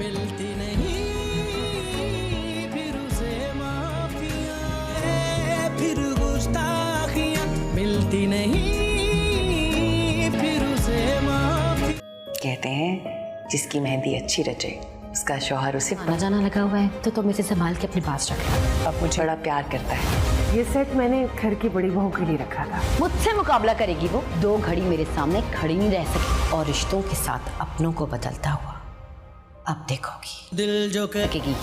मिलती नहीं फिर उसे माफिया, फिर गुस्ताखियां मिलती नहीं फिर उसे माफी। कहते हैं जिसकी मेहंदी अच्छी रचे उसका शौहर उसे आना जाना लगा हुआ है तो तुम इसे संभाल के अपने पास रखना। अब मुझे बड़ा प्यार करता है। ये सेट मैंने घर की बड़ी बहू के लिए रखा था। मुझसे मुकाबला करेगी वो, 2 घड़ी मेरे सामने खड़ी नहीं रह सकी। और रिश्तों के साथ अपनों को बदलता हुआ अब देखोगी। दिल जो देखेगी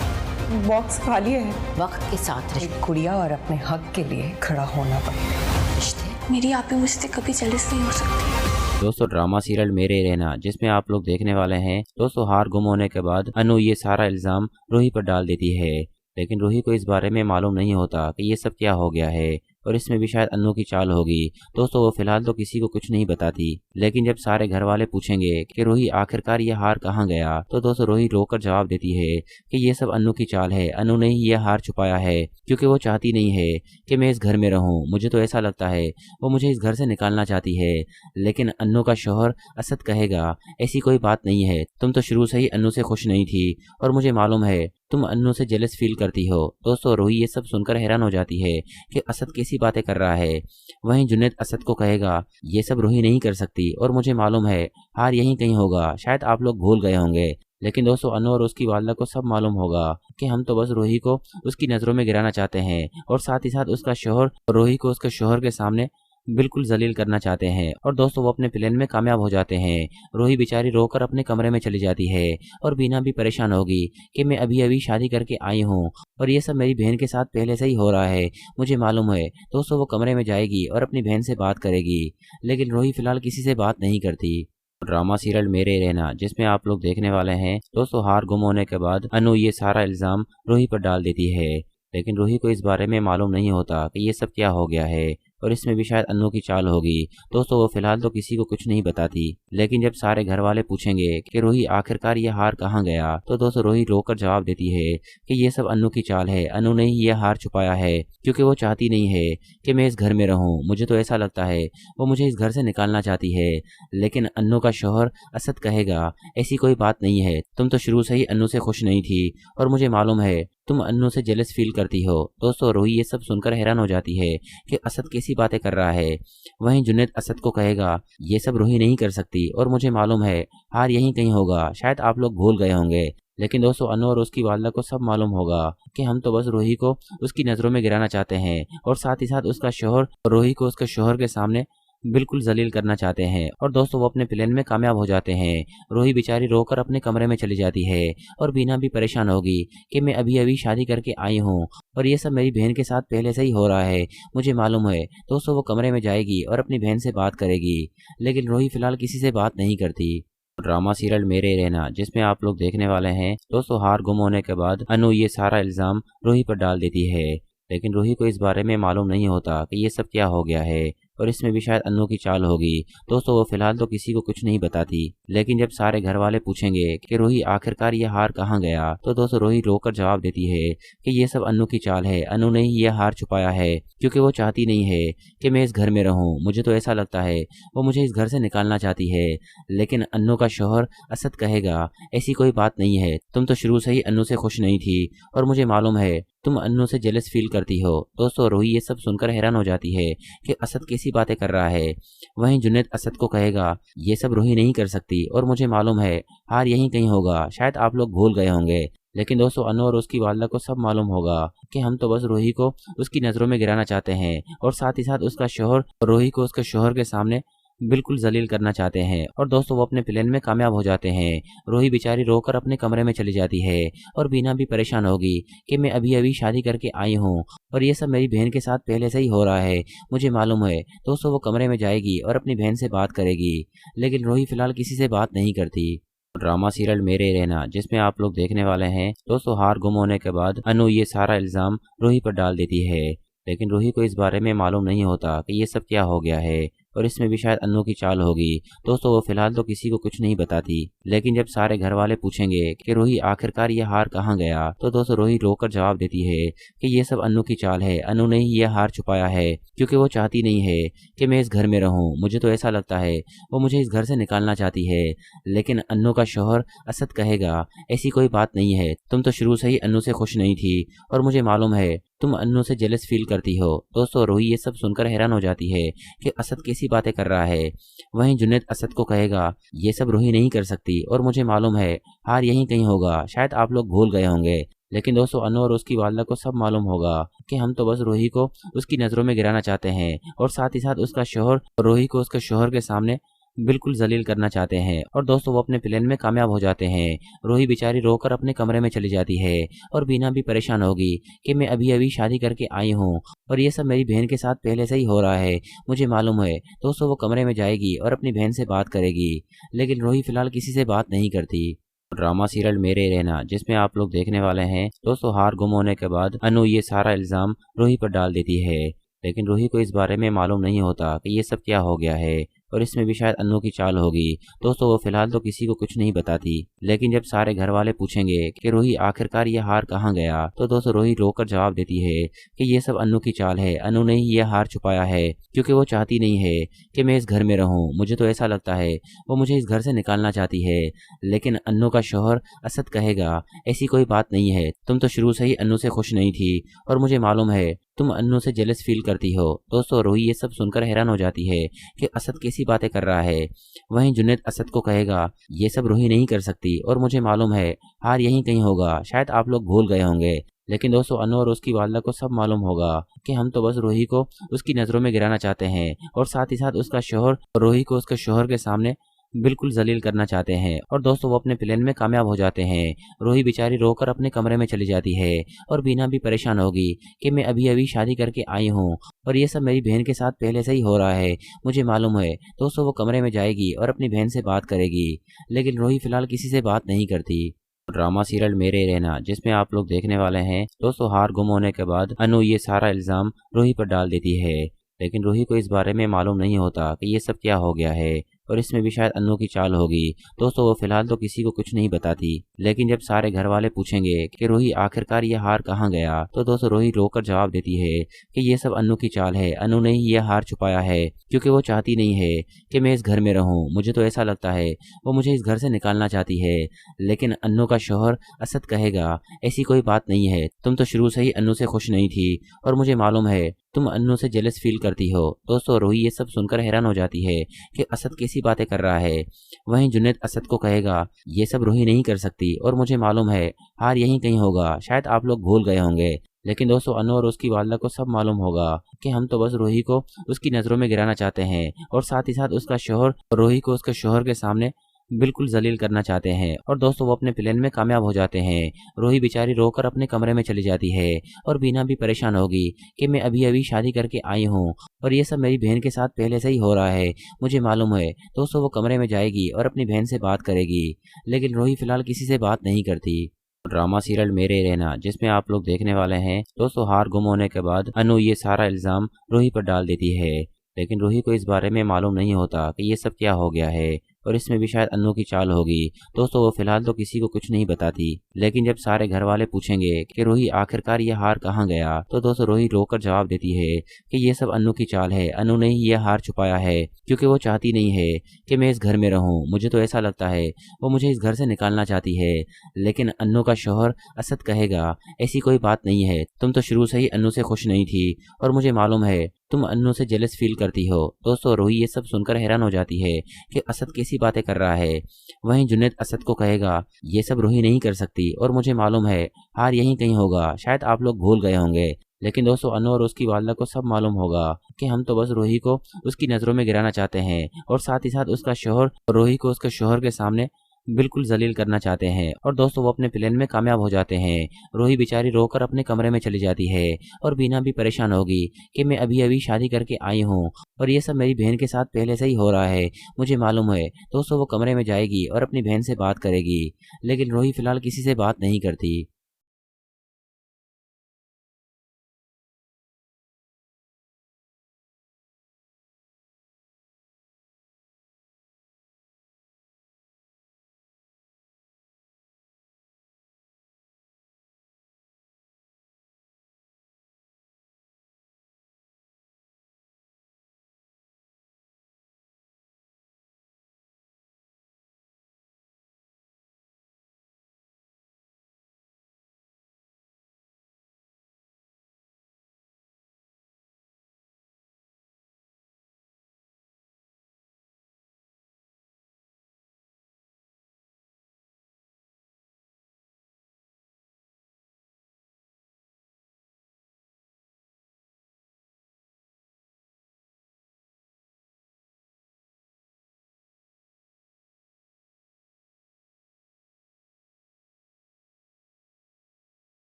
बॉक्स खाली है। वक्त के साथ एक गुड़िया और अपने हक के लिए खड़ा होना पड़ेगा। रिश्ते मेरी आप ही मुझसे कभी जेलस नहीं हो सकती। दोस्तों ड्रामा सीरियल मेरे रहना जिसमें आप लोग देखने वाले हैं दोस्तों हार गुम होने के बाद अनु ये सारा इल्जाम रूही पर डाल देती है, लेकिन रूही को इस बारे में मालूम नहीं होता कि ये सब क्या हो गया है और इसमें भी शायद अनु की चाल होगी। दोस्तों वो फिलहाल तो किसी को कुछ नहीं बताती, लेकिन जब सारे घर वाले पूछेंगे कि रूही आखिरकार ये हार कहाँ गया तो दोस्तों रूही रोकर जवाब देती है कि ये सब अनु की चाल है, अनु ने ही ये हार छुपाया है क्योंकि वो चाहती नहीं है कि मैं इस घर में रहूं। मुझे तो ऐसा लगता है वो मुझे इस घर से निकालना चाहती है, लेकिन अनु का शौहर असद कहेगा ऐसी कोई बात नहीं है, तुम तो शुरू से ही अनु से खुश नहीं थी और मुझे मालूम है तुम अनु से जेलस फील करती हो। दोस्तों रूही ये सब सुनकर हैरान हो जाती है कि असद कैसी बातें कर रहा है। वहीं जुनैद असद को कहेगा ये सब रूही नहीं कर सकती और मुझे मालूम है हार यहीं कहीं होगा, शायद आप लोग भूल गए होंगे। लेकिन दोस्तों अनु और उसकी वालदा को सब मालूम होगा कि हम तो बस रूही को उसकी नज़रों में गिराना चाहते हैं और साथ ही साथ उसका शौहर रूही को उसके शौहर के सामने बिल्कुल जलील करना चाहते हैं। और दोस्तों वो अपने प्लान में कामयाब हो जाते हैं। रूही बेचारी रोकर अपने कमरे में चली जाती है और बीना भी परेशान होगी कि मैं अभी अभी शादी करके आई हूँ और ये सब मेरी बहन के साथ पहले से ही हो रहा है, मुझे मालूम है। दोस्तों वो कमरे में जाएगी और अपनी बहन से बात करेगी, लेकिन रूही फिलहाल किसी से बात नहीं करती। ड्रामा सीरियल मेरे रहना जिसमें आप लोग देखने वाले हैं दोस्तों हार गुम होने के बाद अनु ये सारा इल्जाम रूही पर डाल देती है, लेकिन रूही को इस बारे में मालूम नहीं होता कि ये सब क्या हो गया है और इसमें भी शायद अनु की चाल होगी। दोस्तों वो फिलहाल तो किसी को कुछ नहीं बताती, लेकिन जब सारे घर वाले पूछेंगे कि रूही आखिरकार ये हार कहाँ गया तो दोस्तों रूही रोकर जवाब देती है कि ये सब अनु की चाल है, अनु ने ही ये हार छुपाया है क्योंकि वो चाहती नहीं है कि मैं इस घर में रहूं। मुझे तो ऐसा लगता है वो मुझे इस घर से निकालना चाहती है, लेकिन अनु का शौहर असद कहेगा ऐसी कोई बात नहीं है, तुम तो शुरू से ही अनु से खुश नहीं थी और मुझे मालूम है तुम अनु से जेलस फील करती हो। दोस्तों रूही ये सब सुनकर हैरान हो जाती है कि असद कैसी बातें कर रहा है। वहीं जुनैद असद को कहेगा ये सब रूही नहीं कर सकती और मुझे मालूम है हार यहीं कहीं होगा, शायद आप लोग भूल गए होंगे। लेकिन दोस्तों अनु और उसकी वालदा को सब मालूम होगा कि हम तो बस रूही को उसकी नज़रों में गिराना चाहते हैं और साथ ही साथ उसका शौहर रूही को उसके शौहर के सामने बिल्कुल जलील करना चाहते हैं। और दोस्तों वो अपने प्लान में कामयाब हो जाते हैं। रूही बेचारी रोकर अपने कमरे में चली जाती है और बीना भी परेशान होगी कि मैं अभी अभी शादी करके आई हूँ और ये सब मेरी बहन के साथ पहले से ही हो रहा है, मुझे मालूम है। दोस्तों वो कमरे में जाएगी और अपनी बहन से बात करेगी, लेकिन रूही फिलहाल किसी से बात नहीं करती। ड्रामा सीरियल मेरे रहना जिसमें आप लोग देखने वाले हैं दोस्तों हार गुम होने के बाद अनु ये सारा इल्जाम रूही पर डाल देती है, लेकिन रूही को इस बारे में मालूम नहीं होता कि ये सब क्या हो गया है और इसमें भी शायद अनु की चाल होगी। दोस्तों वो फिलहाल तो किसी को कुछ नहीं बताती, लेकिन जब सारे घर वाले पूछेंगे कि रूही आखिरकार ये हार कहाँ गया तो दोस्तों रूही रोकर जवाब देती है कि ये सब अनु की चाल है, अनु ने ही ये हार छुपाया है क्योंकि वो चाहती नहीं है कि मैं इस घर में रहूं। मुझे तो ऐसा लगता है वो मुझे इस घर से निकालना चाहती है, लेकिन अनु का शौहर असद कहेगा ऐसी कोई बात नहीं है, तुम तो शुरू से ही अनु से खुश नहीं थी और मुझे मालूम है तुम अनु से जेलस फील करती हो। दोस्तों रूही ये सब सुनकर हैरान हो जाती है कि असद कैसी बातें कर रहा है। वहीं जुनैद असद को कहेगा ये सब रूही नहीं कर सकती और मुझे मालूम है हार यहीं कहीं होगा, शायद आप लोग भूल गए होंगे। लेकिन दोस्तों अनु और उसकी वालदा को सब मालूम होगा कि हम तो बस रूही को उसकी नज़रों में गिराना चाहते हैं और साथ ही साथ उसका शौहर रूही को उसके शौहर के सामने बिल्कुल जलील करना चाहते हैं। और दोस्तों वो अपने प्लान में कामयाब हो जाते हैं। रूही बेचारी रोकर अपने कमरे में चली जाती है और बीना भी परेशान होगी कि मैं अभी अभी शादी करके आई हूँ और ये सब मेरी बहन के साथ पहले से ही हो रहा है, मुझे मालूम है। दोस्तों वो कमरे में जाएगी और अपनी बहन से बात करेगी, लेकिन रूही फिलहाल किसी से बात नहीं करती। ड्रामा सीरियल मेरे रहना जिसमें आप लोग देखने वाले हैं दोस्तों हार गुम होने के बाद अनु ये सारा इल्जाम रूही पर डाल देती है, लेकिन रूही को इस बारे में मालूम नहीं होता कि ये सब क्या हो गया है और इसमें भी शायद अन्नू की चाल होगी। दोस्तों वो फिलहाल तो किसी को कुछ नहीं बताती, लेकिन जब सारे घर वाले पूछेंगे कि रूही आखिरकार ये हार कहाँ गया, तो दोस्तों रूही रोकर जवाब देती है कि ये सब अन्नू की चाल है। अन्नू ने ही ये हार छुपाया है क्योंकि वो चाहती नहीं है कि मैं इस घर में रहूं। मुझे तो ऐसा लगता है वो मुझे इस घर से निकालना चाहती है। लेकिन अन्नू का शौहर असद कहेगा ऐसी कोई बात नहीं है, तुम तो शुरू से ही अन्नू से खुश नहीं थी और मुझे मालूम है तुम अन्नू से जेलस फील करती हो। दोस्तों रूही ये सब सुनकर हैरान हो जाती है कि असद कैसी बातें कर रहा है। वहीं जुनैद असद को कहेगा ये सब रूही नहीं कर सकती और मुझे मालूम है हार यहीं कहीं होगा, शायद आप लोग भूल गए होंगे। लेकिन दोस्तों अन्नू और उसकी वालदा को सब मालूम होगा कि हम तो बस रूही को उसकी नज़रों में गिराना चाहते हैं और साथ ही साथ उसका शौहर रूही को उसके शौहर के सामने बिल्कुल जलील करना चाहते हैं। और दोस्तों वो अपने प्लान में कामयाब हो जाते हैं। रूही बेचारी रोकर अपने कमरे में चली जाती है और बीना भी परेशान होगी कि मैं अभी अभी शादी करके आई हूँ और ये सब मेरी बहन के साथ पहले से ही हो रहा है, मुझे मालूम है। दोस्तों वो कमरे में जाएगी और अपनी बहन से बात करेगी, लेकिन रूही फिलहाल किसी से बात नहीं करती। ड्रामा सीरियल मेरे रहना, जिसमें आप लोग देखने वाले हैं दोस्तों हार गुम होने के बाद अनु ये सारा इल्ज़ाम रूही पर डाल देती है, लेकिन रूही को इस बारे में मालूम नहीं होता कि ये सब क्या हो गया है और इसमें भी शायद अन्नू की चाल होगी। दोस्तों वो फिलहाल तो किसी को कुछ नहीं बताती, लेकिन जब सारे घर वाले पूछेंगे कि रूही आखिरकार ये हार कहाँ गया, तो दोस्तों रूही रोकर जवाब देती है कि ये सब अन्नू की चाल है। अन्नू ने ही ये हार छुपाया है क्योंकि वो चाहती नहीं है कि मैं इस घर में रहूं। मुझे तो ऐसा लगता है वो मुझे इस घर से निकालना चाहती है। लेकिन अन्नू का शौहर असद कहेगा ऐसी कोई बात नहीं है, तुम तो शुरू से ही अन्नू से खुश नहीं थी और मुझे मालूम है तुम अन्नू से जेलस फील करती हो। दोस्तों रूही ये सब सुनकर हैरान हो जाती है कि असद कैसी बातें कर रहा है। वहीं जुनैद असद को कहेगा ये सब रूही नहीं कर सकती और मुझे मालूम है हार यहीं कहीं होगा, शायद आप लोग भूल गए होंगे। लेकिन दोस्तों अनु और उसकी वालदा को सब मालूम होगा कि हम तो बस रूही को उसकी नज़रों में गिराना चाहते हैं और साथ ही साथ उसका शौहर रूही को उसके शौहर के सामने बिल्कुल जलील करना चाहते हैं। और दोस्तों वो अपने प्लान में कामयाब हो जाते हैं। रूही बेचारी रोकर अपने कमरे में चली जाती है और बीना भी परेशान होगी कि मैं अभी अभी शादी करके आई हूँ और ये सब मेरी बहन के साथ पहले से ही हो रहा है, मुझे मालूम है। दोस्तों वो कमरे में जाएगी और अपनी बहन से बात करेगी, लेकिन रूही फिलहाल किसी से बात नहीं करती। ड्रामा सीरियल मेरे रहना, जिसमें आप लोग देखने वाले हैं दोस्तों हार गुम होने के बाद अनु ये सारा इल्ज़ाम रूही पर डाल देती है, लेकिन रूही को इस बारे में मालूम नहीं होता कि ये सब क्या हो गया है और इसमें भी शायद अन्नू की चाल होगी। दोस्तों वो फिलहाल तो किसी को कुछ नहीं बताती, लेकिन जब सारे घर वाले पूछेंगे कि रूही आखिरकार ये हार कहाँ गया, तो दोस्तों रूही रोकर जवाब देती है कि ये सब अन्नू की चाल है। अन्नू ने ही ये हार छुपाया है क्योंकि वो चाहती नहीं है कि मैं इस घर में रहूं। मुझे तो ऐसा लगता है वो मुझे इस घर से निकालना चाहती है। लेकिन अन्नू का शौहर असद कहेगा ऐसी कोई बात नहीं है, तुम तो शुरू से ही अन्नू से खुश नहीं थी और मुझे मालूम है तुम अन्नू से जेलस फील करती हो। दोस्तों रूही ये सब सुनकर हैरान हो जाती है कि असद कैसी बातें कर रहा है। वहीं जुनैद असद को कहेगा ये सब रूही नहीं कर सकती और मुझे मालूम है हार यहीं कहीं होगा, शायद आप लोग भूल गए होंगे। लेकिन दोस्तों अनु और उसकी वालदा को सब मालूम होगा कि हम तो बस रूही को उसकी नज़रों में गिराना चाहते हैं और साथ ही साथ उसका शौहर रूही को उसके शौहर के सामने बिल्कुल जलील करना चाहते हैं। और दोस्तों वो अपने प्लान में कामयाब हो जाते हैं। रूही बेचारी रोकर अपने कमरे में चली जाती है और बीना भी परेशान होगी कि मैं अभी अभी शादी करके आई हूँ और ये सब मेरी बहन के साथ पहले से ही हो रहा है, मुझे मालूम है। दोस्तों वो कमरे में जाएगी और अपनी बहन से बात करेगी, लेकिन रूही फिलहाल किसी से बात नहीं करती। ड्रामा सीरियल मेरे रहना, जिसमें आप लोग देखने वाले हैं दोस्तों हार गुम होने के बाद अनु ये सारा इल्ज़ाम रूही पर डाल देती है, लेकिन रूही को इस बारे में मालूम नहीं होता कि ये सब क्या हो गया है और इसमें भी शायद अन्नू की चाल होगी। दोस्तों वो फिलहाल तो किसी को कुछ नहीं बताती, लेकिन जब सारे घर वाले पूछेंगे कि रूही आखिरकार ये हार कहाँ गया, तो दोस्तों रूही रोकर जवाब देती है कि ये सब अन्नू की चाल है। अन्नू ने ही ये हार छुपाया है क्योंकि वो चाहती नहीं है कि मैं इस घर में रहूं। मुझे तो ऐसा लगता है वो मुझे इस घर से निकालना चाहती है। लेकिन अन्नू का शौहर असद कहेगा ऐसी कोई बात नहीं है, तुम तो शुरू से ही अन्नू से खुश नहीं थी और मुझे मालूम है तुम अन्नू से जेलस फील करती हो। दोस्तों रूही ये सब सुनकर हैरान हो जाती है कि असद कैसी बातें कर रहा है। वहीं जुनैद असद को कहेगा ये सब रूही नहीं कर सकती और मुझे मालूम है हार यहीं कहीं होगा, शायद आप लोग भूल गए होंगे। लेकिन दोस्तों अनु और उसकी वालदा को सब मालूम होगा कि हम तो बस रूही को उसकी नज़रों में गिराना चाहते हैं और साथ ही साथ उसका शौहर रूही को उसके शौहर के सामने बिल्कुल जलील करना चाहते हैं। और दोस्तों वो अपने प्लान में कामयाब हो जाते हैं। रूही बेचारी रोकर अपने कमरे में चली जाती है और बीना भी परेशान होगी कि मैं अभी अभी शादी करके आई हूँ और ये सब मेरी बहन के साथ पहले से ही हो रहा है, मुझे मालूम है। दोस्तों वो कमरे में जाएगी और अपनी बहन से बात करेगी, लेकिन रूही फिलहाल किसी से बात नहीं करती।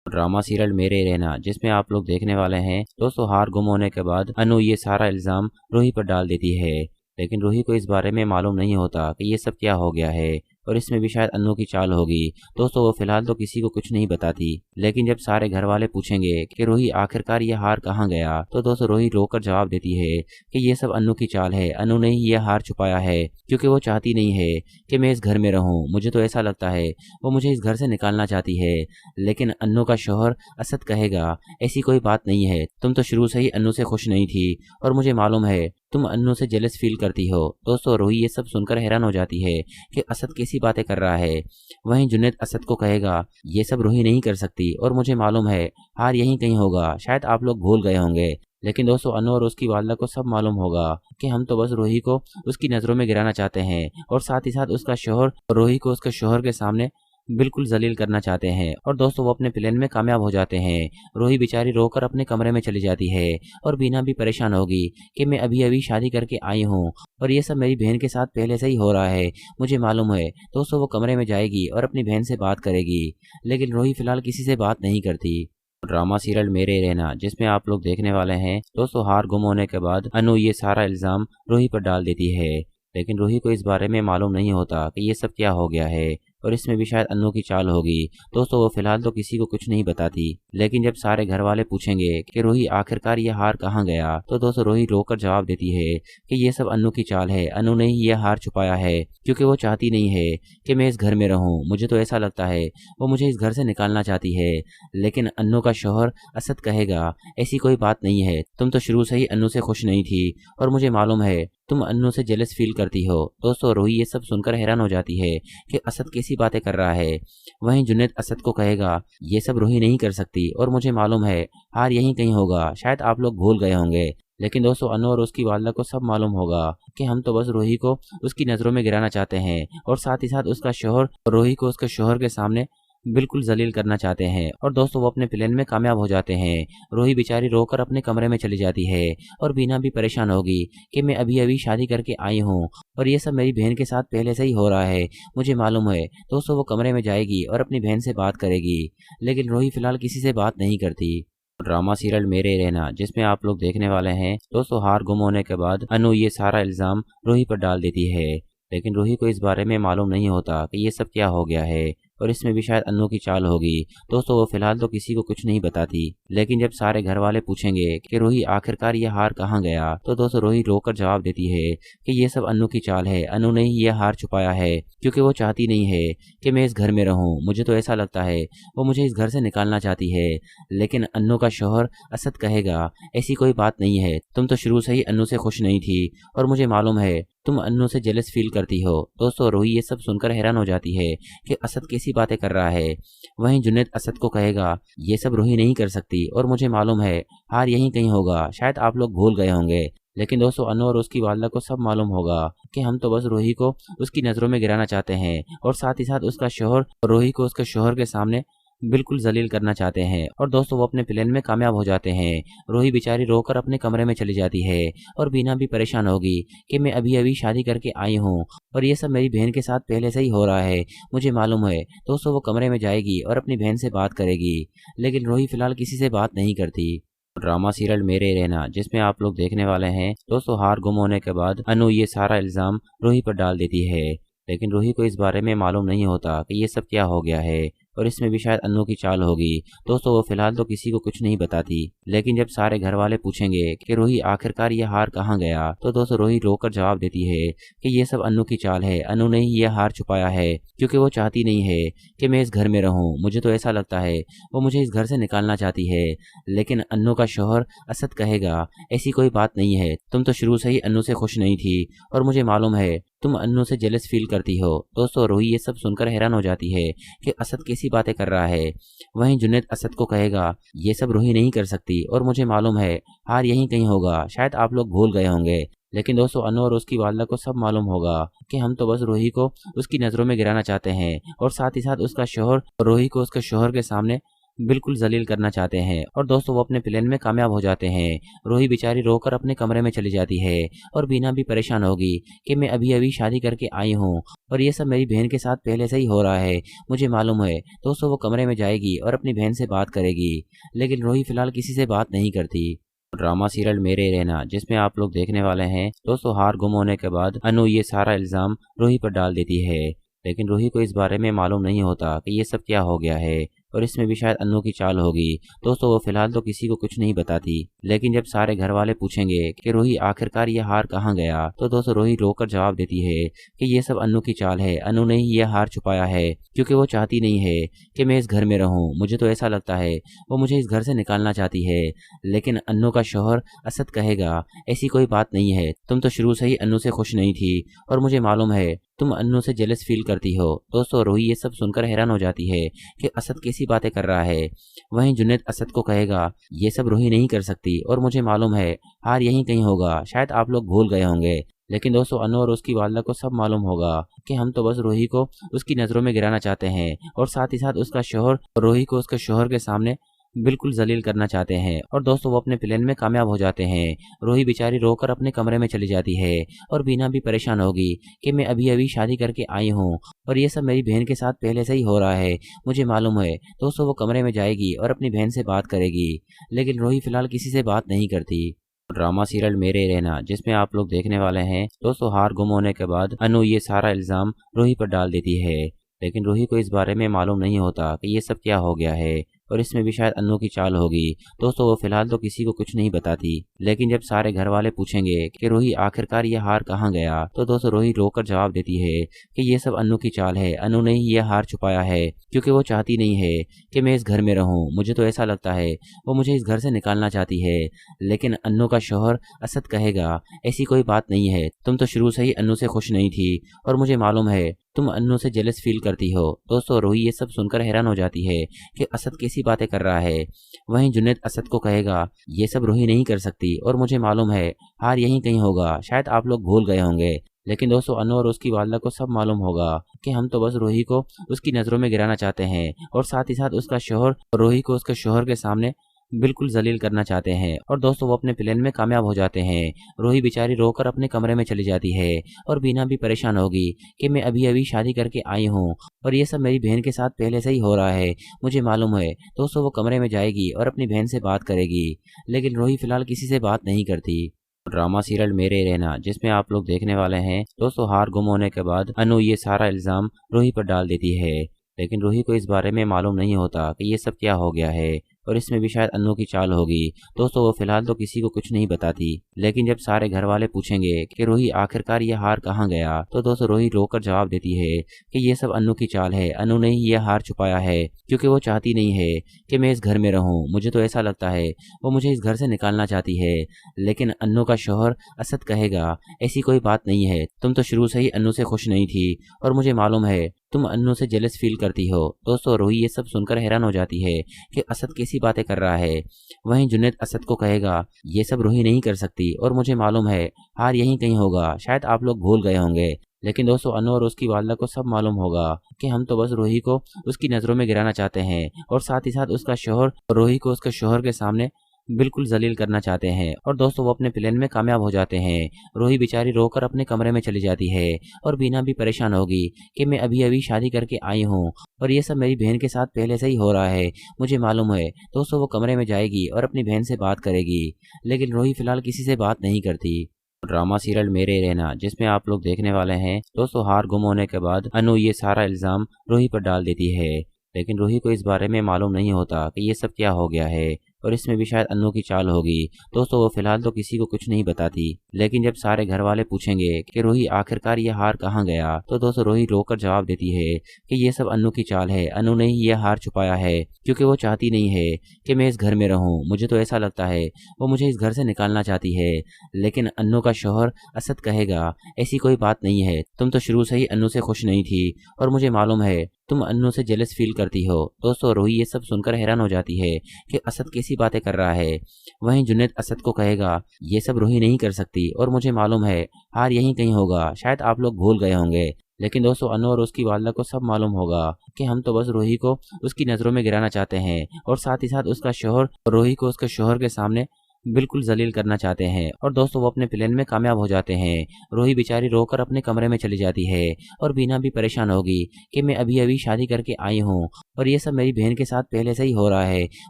ड्रामा सीरियल मेरे रहना जिसमें आप लोग देखने वाले हैं दोस्तों हार गुम होने के बाद अनु ये सारा इल्जाम रूही पर डाल देती है। लेकिन रूही को इस बारे में मालूम नहीं होता कि ये सब क्या हो गया है और इसमें भी शायद अनु की चाल होगी। दोस्तों वो फिलहाल तो किसी को कुछ नहीं बताती, लेकिन जब सारे घर वाले पूछेंगे कि रूही आखिरकार ये हार कहाँ गया, तो दोस्तों रूही रोकर जवाब देती है कि ये सब अनु की चाल है। अनु ने ही ये हार छुपाया है क्योंकि वो चाहती नहीं है कि मैं इस घर में रहूं। मुझे तो ऐसा लगता है वो मुझे इस घर से निकालना चाहती है। लेकिन अनु का शौहर असद कहेगा ऐसी कोई बात नहीं है, तुम तो शुरू से ही अनु से खुश नहीं थी और मुझे मालूम है तुम अनु से जेलस फील करती हो। दोस्तों रूही ये सब सुनकर हैरान हो जाती है कि असद कैसी बातें कर रहा है। वहीं जुनैद असद को कहेगा ये सब रूही नहीं कर सकती और मुझे मालूम है हार यहीं कहीं होगा, शायद आप लोग भूल गए होंगे। लेकिन दोस्तों अनु और उसकी वालदा को सब मालूम होगा कि हम तो बस रूही को उसकी नजरों में गिराना चाहते हैं और साथ ही साथ उसका शौहर रूही को उसके शौहर के सामने बिल्कुल जलील करना चाहते हैं। और दोस्तों वो अपने प्लान में कामयाब हो जाते हैं। रूही बेचारी रोकर अपने कमरे में चली जाती है और बीना भी परेशान होगी कि मैं अभी अभी शादी करके आई हूँ और ये सब मेरी बहन के साथ पहले से ही हो रहा है, मुझे मालूम है। दोस्तों वो कमरे में जाएगी और अपनी बहन से बात करेगी, लेकिन रूही फिलहाल किसी से बात नहीं करती। ड्रामा सीरियल मेरे रहना जिसमें आप लोग देखने वाले हैं दोस्तों हार गुम होने के बाद अनु ये सारा इल्जाम रूही पर डाल देती है। लेकिन रूही को इस बारे में मालूम नहीं होता कि ये सब क्या हो गया है और इसमें भी शायद अनु की चाल होगी। दोस्तों वो फिलहाल तो किसी को कुछ नहीं बताती, लेकिन जब सारे घर वाले पूछेंगे कि रूही आखिरकार ये हार कहाँ गया, तो दोस्तों रूही रोकर जवाब देती है कि ये सब अनु की चाल है। अनु ने ही ये हार छुपाया है क्योंकि वो चाहती नहीं है कि मैं इस घर में रहूं। मुझे तो ऐसा लगता है वो मुझे इस घर से निकालना चाहती है। लेकिन अनु का शौहर असद कहेगा ऐसी कोई बात नहीं है, तुम तो शुरू से ही अनु से खुश नहीं थी और मुझे मालूम है तुम अनु से जेलस फील करती हो। दोस्तों रूही ये सब सुनकर हैरान हो जाती है कि असद कैसी बातें कर रहा है। वहीं जुनैद असद को कहेगा ये सब रूही नहीं कर सकती और मुझे मालूम है हार यहीं कहीं होगा, शायद आप लोग भूल गए होंगे। लेकिन दोस्तों अनु और उसकी वालदा को सब मालूम होगा कि हम तो बस रूही को उसकी नजरों में गिराना चाहते हैं और साथ ही साथ उसका शौहर रूही को उसके शौहर के सामने बिल्कुल जलील करना चाहते हैं। और दोस्तों वो अपने प्लान में कामयाब हो जाते हैं। रूही बेचारी रोकर अपने कमरे में चली जाती है और बीना भी परेशान होगी कि मैं अभी अभी शादी करके आई हूँ और ये सब मेरी बहन के साथ पहले से ही हो रहा है, मुझे मालूम है। दोस्तों वो कमरे में जाएगी और अपनी बहन से बात करेगी, लेकिन रूही फिलहाल किसी से बात नहीं करती। ड्रामा सीरियल मेरे रहना जिसमें आप लोग देखने वाले हैं दोस्तों हार गुम होने के बाद अनु ये सारा इल्जाम रूही पर डाल देती है। लेकिन रूही को इस बारे में मालूम नहीं होता कि ये सब क्या हो गया है और इसमें भी शायद अनु की चाल होगी। दोस्तों वो फिलहाल तो किसी को कुछ नहीं बताती, लेकिन जब सारे घर वाले पूछेंगे कि रूही आखिरकार ये हार कहाँ गया, तो दोस्तों रूही रोकर जवाब देती है कि ये सब अनु की चाल है। अनु ने ही ये हार छुपाया है क्योंकि वो चाहती नहीं है कि मैं इस घर में रहूं। मुझे तो ऐसा लगता है वो मुझे इस घर से निकालना चाहती है। लेकिन अनु का शौहर असद कहेगा ऐसी कोई बात नहीं है, तुम तो शुरू से ही अनु से खुश नहीं थी और मुझे मालूम है तुम अनु से जेलस फील करती हो। दोस्तों रूही ये सब सुनकर हैरान हो जाती है कि असद कैसी बातें कर रहा है। वहीं जुनैद असद को कहेगा ये सब रूही नहीं कर सकती और मुझे मालूम है हार यहीं कहीं होगा, शायद आप लोग भूल गए होंगे। लेकिन दोस्तों अनु और उसकी वालदा को सब मालूम होगा कि हम तो बस रूही को उसकी नजरों में गिराना चाहते हैं और साथ ही साथ उसका शौहर रूही को उसके शौहर के सामने बिल्कुल जलील करना चाहते हैं। और दोस्तों वो अपने प्लान में कामयाब हो जाते हैं। रूही बेचारी रोकर अपने कमरे में चली जाती है और बीना भी परेशान होगी कि मैं अभी अभी शादी करके आई हूँ और ये सब मेरी बहन के साथ पहले से ही हो रहा है, मुझे मालूम है। दोस्तों वो कमरे में जाएगी और अपनी बहन से बात करेगी, लेकिन रूही फिलहाल किसी से बात नहीं करती। ड्रामा सीरियल मेरे रहना जिसमें आप लोग देखने वाले हैं दोस्तों हार गुम होने के बाद अनु ये सारा इल्जाम रूही पर डाल देती है। लेकिन रूही को इस बारे में मालूम नहीं होता कि ये सब क्या हो गया है और इसमें भी शायद अनु की चाल होगी। दोस्तों वो फिलहाल तो किसी को कुछ नहीं बताती, लेकिन जब सारे घर वाले पूछेंगे कि रूही आखिरकार ये हार कहाँ गया, तो दोस्तों रूही रोकर जवाब देती है कि ये सब अनु की चाल है। अनु ने ही ये हार छुपाया है क्योंकि वो चाहती नहीं है कि मैं इस घर में रहूं। मुझे तो ऐसा लगता है वो मुझे इस घर से निकालना चाहती है। लेकिन अनु का शौहर असद कहेगा ऐसी कोई बात नहीं है, तुम तो शुरू से ही अनु से खुश नहीं थी और मुझे मालूम है तुम अनु से जेलस फील करती हो। दोस्तों रूही ये सब सुनकर हैरान हो जाती है कि असद कैसी बातें कर रहा है। वहीं जुनैद असद को कहेगा ये सब रूही नहीं कर सकती और मुझे मालूम है हार यहीं कहीं होगा, शायद आप लोग भूल गए होंगे। लेकिन दोस्तों अनु और उसकी वालदा को सब मालूम होगा कि हम तो बस रूही को उसकी नजरों में गिराना चाहते हैं और साथ ही साथ उसका शौहर रूही को उसके शौहर के सामने बिल्कुल जलील करना चाहते हैं और दोस्तों वो अपने प्लान में कामयाब हो जाते हैं। रूही बेचारी रोकर अपने कमरे में चली जाती है और बीना भी परेशान होगी कि मैं अभी अभी शादी करके आई हूँ और ये सब मेरी बहन के साथ पहले से ही हो रहा है, मुझे मालूम है। दोस्तों वो कमरे में जाएगी और अपनी बहन से बात करेगी, लेकिन रूही फिलहाल किसी से बात नहीं करती। ड्रामा सीरियल मेरे रहना, जिसमें आप लोग देखने वाले हैं दोस्तों हार गुम होने के बाद अनु ये सारा इल्जाम रूही पर डाल देती है, लेकिन रूही को इस बारे में मालूम नहीं होता कि ये सब क्या हो गया है और इसमें भी शायद अन्नू की चाल होगी। दोस्तों वो फिलहाल तो किसी को कुछ नहीं बताती, लेकिन जब सारे घर वाले पूछेंगे कि रूही आखिरकार ये हार कहाँ गया, तो दोस्तों रूही रोकर जवाब देती है कि ये सब अन्नू की चाल है। अन्नू ने ही ये हार छुपाया है क्योंकि वो चाहती नहीं है कि मैं इस घर में रहूं। मुझे तो ऐसा लगता है वो मुझे इस घर से निकालना चाहती है, लेकिन अन्नू का शौहर असद कहेगा ऐसी कोई बात नहीं है, तुम तो शुरू से ही अन्नू से खुश नहीं थी और मुझे मालूम है तुम अन्नू से जेलस फील करती हो। दोस्तों रूही ये सब सुनकर हैरान हो जाती है कि असद कैसी बातें कर रहा है। वहीं जुनैद असद को कहेगा ये सब रूही नहीं कर सकती और मुझे मालूम है हार यहीं कहीं होगा, शायद आप लोग भूल गए होंगे। लेकिन दोस्तों अनु और उसकी वालदा को सब मालूम होगा कि हम तो बस रूही को उसकी नज़रों में गिराना चाहते हैं और साथ ही साथ उसका शौहर रूही को उसके शौहर के सामने बिल्कुल जलील करना चाहते हैं। और दोस्तों वो अपने प्लान में कामयाब हो जाते हैं। रूही बेचारी रोकर अपने कमरे में चली जाती है और बीना भी परेशान होगी कि मैं अभी अभी शादी करके आई हूँ और ये सब मेरी बहन के साथ पहले से ही हो रहा है, मुझे मालूम है। दोस्तों वो कमरे में जाएगी और अपनी बहन से बात करेगी, लेकिन रूही फिलहाल किसी से बात नहीं करती। ड्रामा सीरियल मेरे रहना, जिसमें आप लोग देखने वाले हैं दोस्तों हार गुम होने के बाद अनु ये सारा इल्जाम रूही पर डाल देती है, लेकिन रूही को इस बारे में मालूम नहीं होता कि ये सब क्या हो गया है और इसमें भी शायद अन्नू की चाल होगी। दोस्तों वो फिलहाल तो किसी को कुछ नहीं बताती, लेकिन जब सारे घर वाले पूछेंगे कि रूही आखिरकार ये हार कहाँ गया, तो दोस्तों रूही रोकर जवाब देती है कि ये सब अन्नू की चाल है। अन्नू ने ही ये हार छुपाया है क्योंकि वो चाहती नहीं है कि मैं इस घर में रहूं। मुझे तो ऐसा लगता है वो मुझे इस घर से निकालना चाहती है, लेकिन अन्नू का शौहर असद कहेगा ऐसी कोई बात नहीं है, तुम तो शुरू से ही अन्नू से खुश नहीं थी और मुझे मालूम है तुम अन्नू से जेलस फील करती हो। दोस्तों रूही ये सब सुनकर हैरान हो जाती है कि असद कैसी बातें कर रहा है। वहीं जुनैद असद को कहेगा ये सब रूही नहीं कर सकती और मुझे मालूम है हार यहीं कहीं होगा, शायद आप लोग भूल गए होंगे। लेकिन दोस्तों अनु और उसकी वालदा को सब मालूम होगा कि हम तो बस रूही को उसकी नज़रों में गिराना चाहते हैं और साथ ही साथ उसका शौहर रूही को उसके शौहर के सामने बिल्कुल जलील करना चाहते हैं। और दोस्तों वो अपने प्लान में कामयाब हो जाते हैं। रूही बेचारी रोकर अपने कमरे में चली जाती है और बीना भी परेशान होगी कि मैं अभी अभी शादी करके आई हूँ और ये सब मेरी बहन के साथ पहले से ही हो रहा है, मुझे मालूम है। दोस्तों वो कमरे में जाएगी और अपनी बहन से बात करेगी, लेकिन रूही फिलहाल किसी से बात नहीं करती। ड्रामा सीरियल मेरे रहना, जिसमें आप लोग देखने वाले हैं दोस्तों हार गुम होने के बाद अनु ये सारा इल्जाम रूही पर डाल देती है, लेकिन रूही को इस बारे में मालूम नहीं होता कि ये सब क्या हो गया है और इसमें भी शायद अन्नू की चाल होगी। दोस्तों वो फिलहाल तो किसी को कुछ नहीं बताती, लेकिन जब सारे घर वाले पूछेंगे कि रूही आखिरकार ये हार कहाँ गया, तो दोस्तों रूही रोकर जवाब देती है कि ये सब अन्नू की चाल है। अन्नू ने ही ये हार छुपाया है क्योंकि वो चाहती नहीं है कि मैं इस घर में रहूं। मुझे तो ऐसा लगता है वो मुझे इस घर से निकालना चाहती है, लेकिन अन्नू का शौहर असद कहेगा ऐसी कोई बात नहीं है, तुम तो शुरू से ही अन्नू से खुश नहीं थी और मुझे मालूम है तुम अन्नू से जेलस फील करती हो। दोस्तों रूही ये सब सुनकर हैरान हो जाती है कि असद कैसी बातें कर रहा है। वहीं जुनैद असद को कहेगा ये सब रूही नहीं कर सकती और मुझे मालूम है हार यहीं कहीं होगा, शायद आप लोग भूल गए होंगे। लेकिन दोस्तों अनु और उसकी वालदा को सब मालूम होगा कि हम तो बस रूही को उसकी नज़रों में गिराना चाहते हैं और साथ ही साथ उसका शौहर रूही को उसके शौहर के सामने बिल्कुल जलील करना चाहते हैं। और दोस्तों वो अपने प्लान में कामयाब हो जाते हैं। रूही बेचारी रोकर अपने कमरे में चली जाती है और बीना भी परेशान होगी कि मैं अभी अभी शादी करके आई हूँ और ये सब मेरी बहन के साथ पहले से ही हो रहा है, मुझे मालूम है। दोस्तों वो कमरे में जाएगी और अपनी बहन से बात करेगी, लेकिन रूही फिलहाल किसी से बात नहीं करती। ड्रामा सीरियल मेरे रहना, जिसमें आप लोग देखने वाले हैं दोस्तों हार गुम होने के बाद अनु ये सारा इल्जाम रूही पर डाल देती है, लेकिन रूही को इस बारे में मालूम नहीं होता कि ये सब क्या हो गया है और इसमें भी शायद अन्नू की चाल होगी। दोस्तों वो फिलहाल तो किसी को कुछ नहीं बताती, लेकिन जब सारे घर वाले पूछेंगे कि रूही आखिरकार ये हार कहाँ गया, तो दोस्तों रूही रोकर जवाब देती है कि ये सब अन्नू की चाल है। अन्नू ने ही ये हार छुपाया है क्योंकि वो चाहती नहीं है कि मैं इस घर में रहूं। मुझे तो ऐसा लगता है वो मुझे इस घर से निकालना चाहती है, लेकिन अन्नू का शौहर असद कहेगा ऐसी कोई बात नहीं है, तुम तो शुरू से ही अन्नू से खुश नहीं थी और मुझे मालूम है तुम अन्नू से जेलस फील करती हो। दोस्तों रूही ये सब सुनकर हैरान हो जाती है कि असद कैसी बातें कर रहा है। वहीं जुनैद असद को कहेगा ये सब रूही नहीं कर सकती और मुझे मालूम है हार यहीं कहीं होगा, शायद आप लोग भूल गए होंगे। लेकिन दोस्तों अनु और उसकी वालदा को सब मालूम होगा कि हम तो बस रूही को उसकी नज़रों में गिराना चाहते हैं और साथ ही साथ उसका शोहर रूही को उसके शोहर के सामने बिल्कुल जलील करना चाहते हैं। और दोस्तों वो अपने प्लान में कामयाब हो जाते हैं। रूही बेचारी रोकर अपने कमरे में चली जाती है और बीना भी परेशान होगी कि मैं अभी अभी शादी करके आई हूँ और ये सब मेरी बहन के साथ पहले से ही हो रहा है,